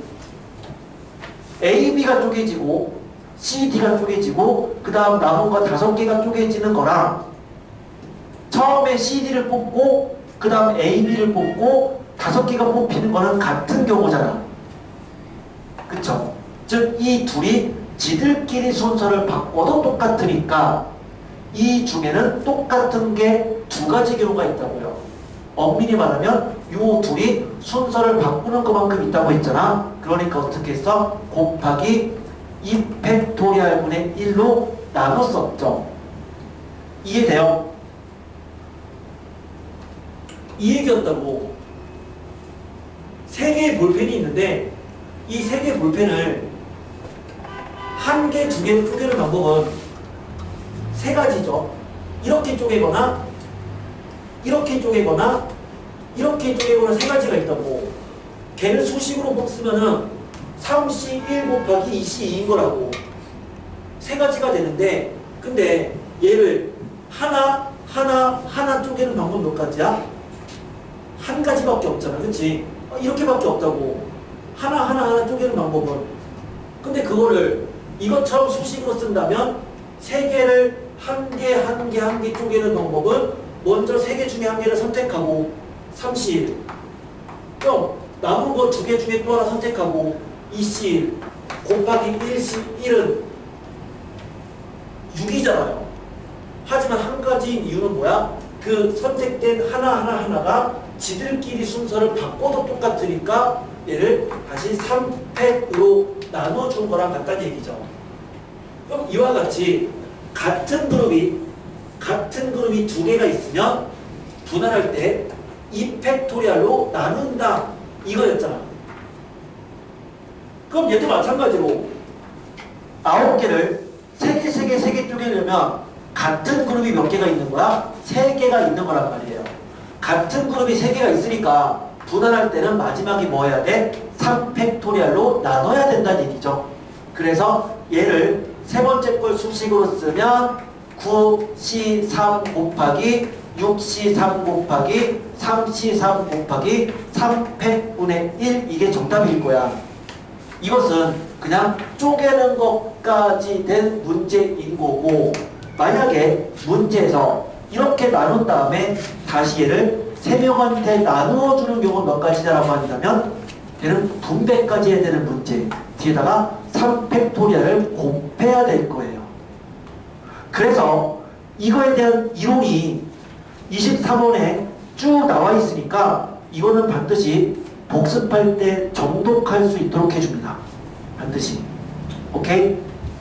AB가 쪼개지고 CD가 쪼개지고 그 다음 남은 거 5개가 쪼개지는 거랑 처음에 CD를 뽑고 그 다음 AB를 뽑고 5개가 뽑히는 거는 같은 경우잖아. 그쵸? 즉 이 둘이 지들끼리 순서를 바꿔도 똑같으니까 이 중에는 똑같은 게 2가지 경우가 있다고요. 엄밀히 말하면 이 둘이 순서를 바꾸는 것만큼 있다고 했잖아. 그러니까 어떻게 했어? 곱하기 2팩토리얼 분의 1로 나눴었죠. 이해돼요? 이 얘기였다고. 3개의 볼펜이 있는데 이 3개의 볼펜을 1개, 2개로 쪼개는 방법은 3가지죠. 이렇게 쪼개거나 이렇게 쪼개거나 이렇게 쪼개거나 3가지가 있다고. 걔는 수식으로 쓰면은 3C1 곱하기 2C2인 거라고. 3가지가 되는데 근데 얘를 하나 쪼개는 방법 몇 가지야? 1가지밖에 없잖아. 그치? 이렇게밖에 없다고. 하나 쪼개는 방법은. 근데 그거를 이것처럼 수식으로 쓴다면 3개를 1개 쪼개는 방법은 먼저 3개 중에 1개를 선택하고 3C1 그럼 남은 거 2개 중에 또 하나 선택하고 2C1 곱하기 1C1은 6이잖아요. 하지만 1가지인 이유는 뭐야? 그 선택된 하나가 지들끼리 순서를 바꿔도 똑같으니까 얘를 다시 3팩으로 나눠준 거랑 같다는 얘기죠. 그럼 이와 같이 같은 그룹이 2개가 있으면 분할할 때 2팩토리얼로 나눈다 이거였잖아. 그럼 얘도 마찬가지로 9개를 3개 쪼개려면 같은 그룹이 몇 개가 있는 거야? 3개가 있는 거란 말이에요. 같은 그룹이 3개가 있으니까 분할할 때는 마지막에 뭐 해야 돼? 3팩토리얼로 나눠야 된다는 얘기죠. 그래서 얘를 세 번째 걸 수식으로 쓰면 9C3 곱하기 6C3 곱하기 3C3 곱하기 3팩분의 1 이게 정답일 거야. 이것은 그냥 쪼개는 것까지 된 문제인 거고 만약에 문제에서 이렇게 나눈 다음에 다시 얘를 3명한테 나누어주는 경우는 몇 가지냐라고 한다면 얘는 분배까지 해야 되는 문제 뒤에다가 3팩토리얼을 곱해야 될 거예요. 그래서 이거에 대한 이론이 23원에 쭉 나와 있으니까 이거는 반드시 복습할 때 정독할 수 있도록 해줍니다. 반드시. 오케이?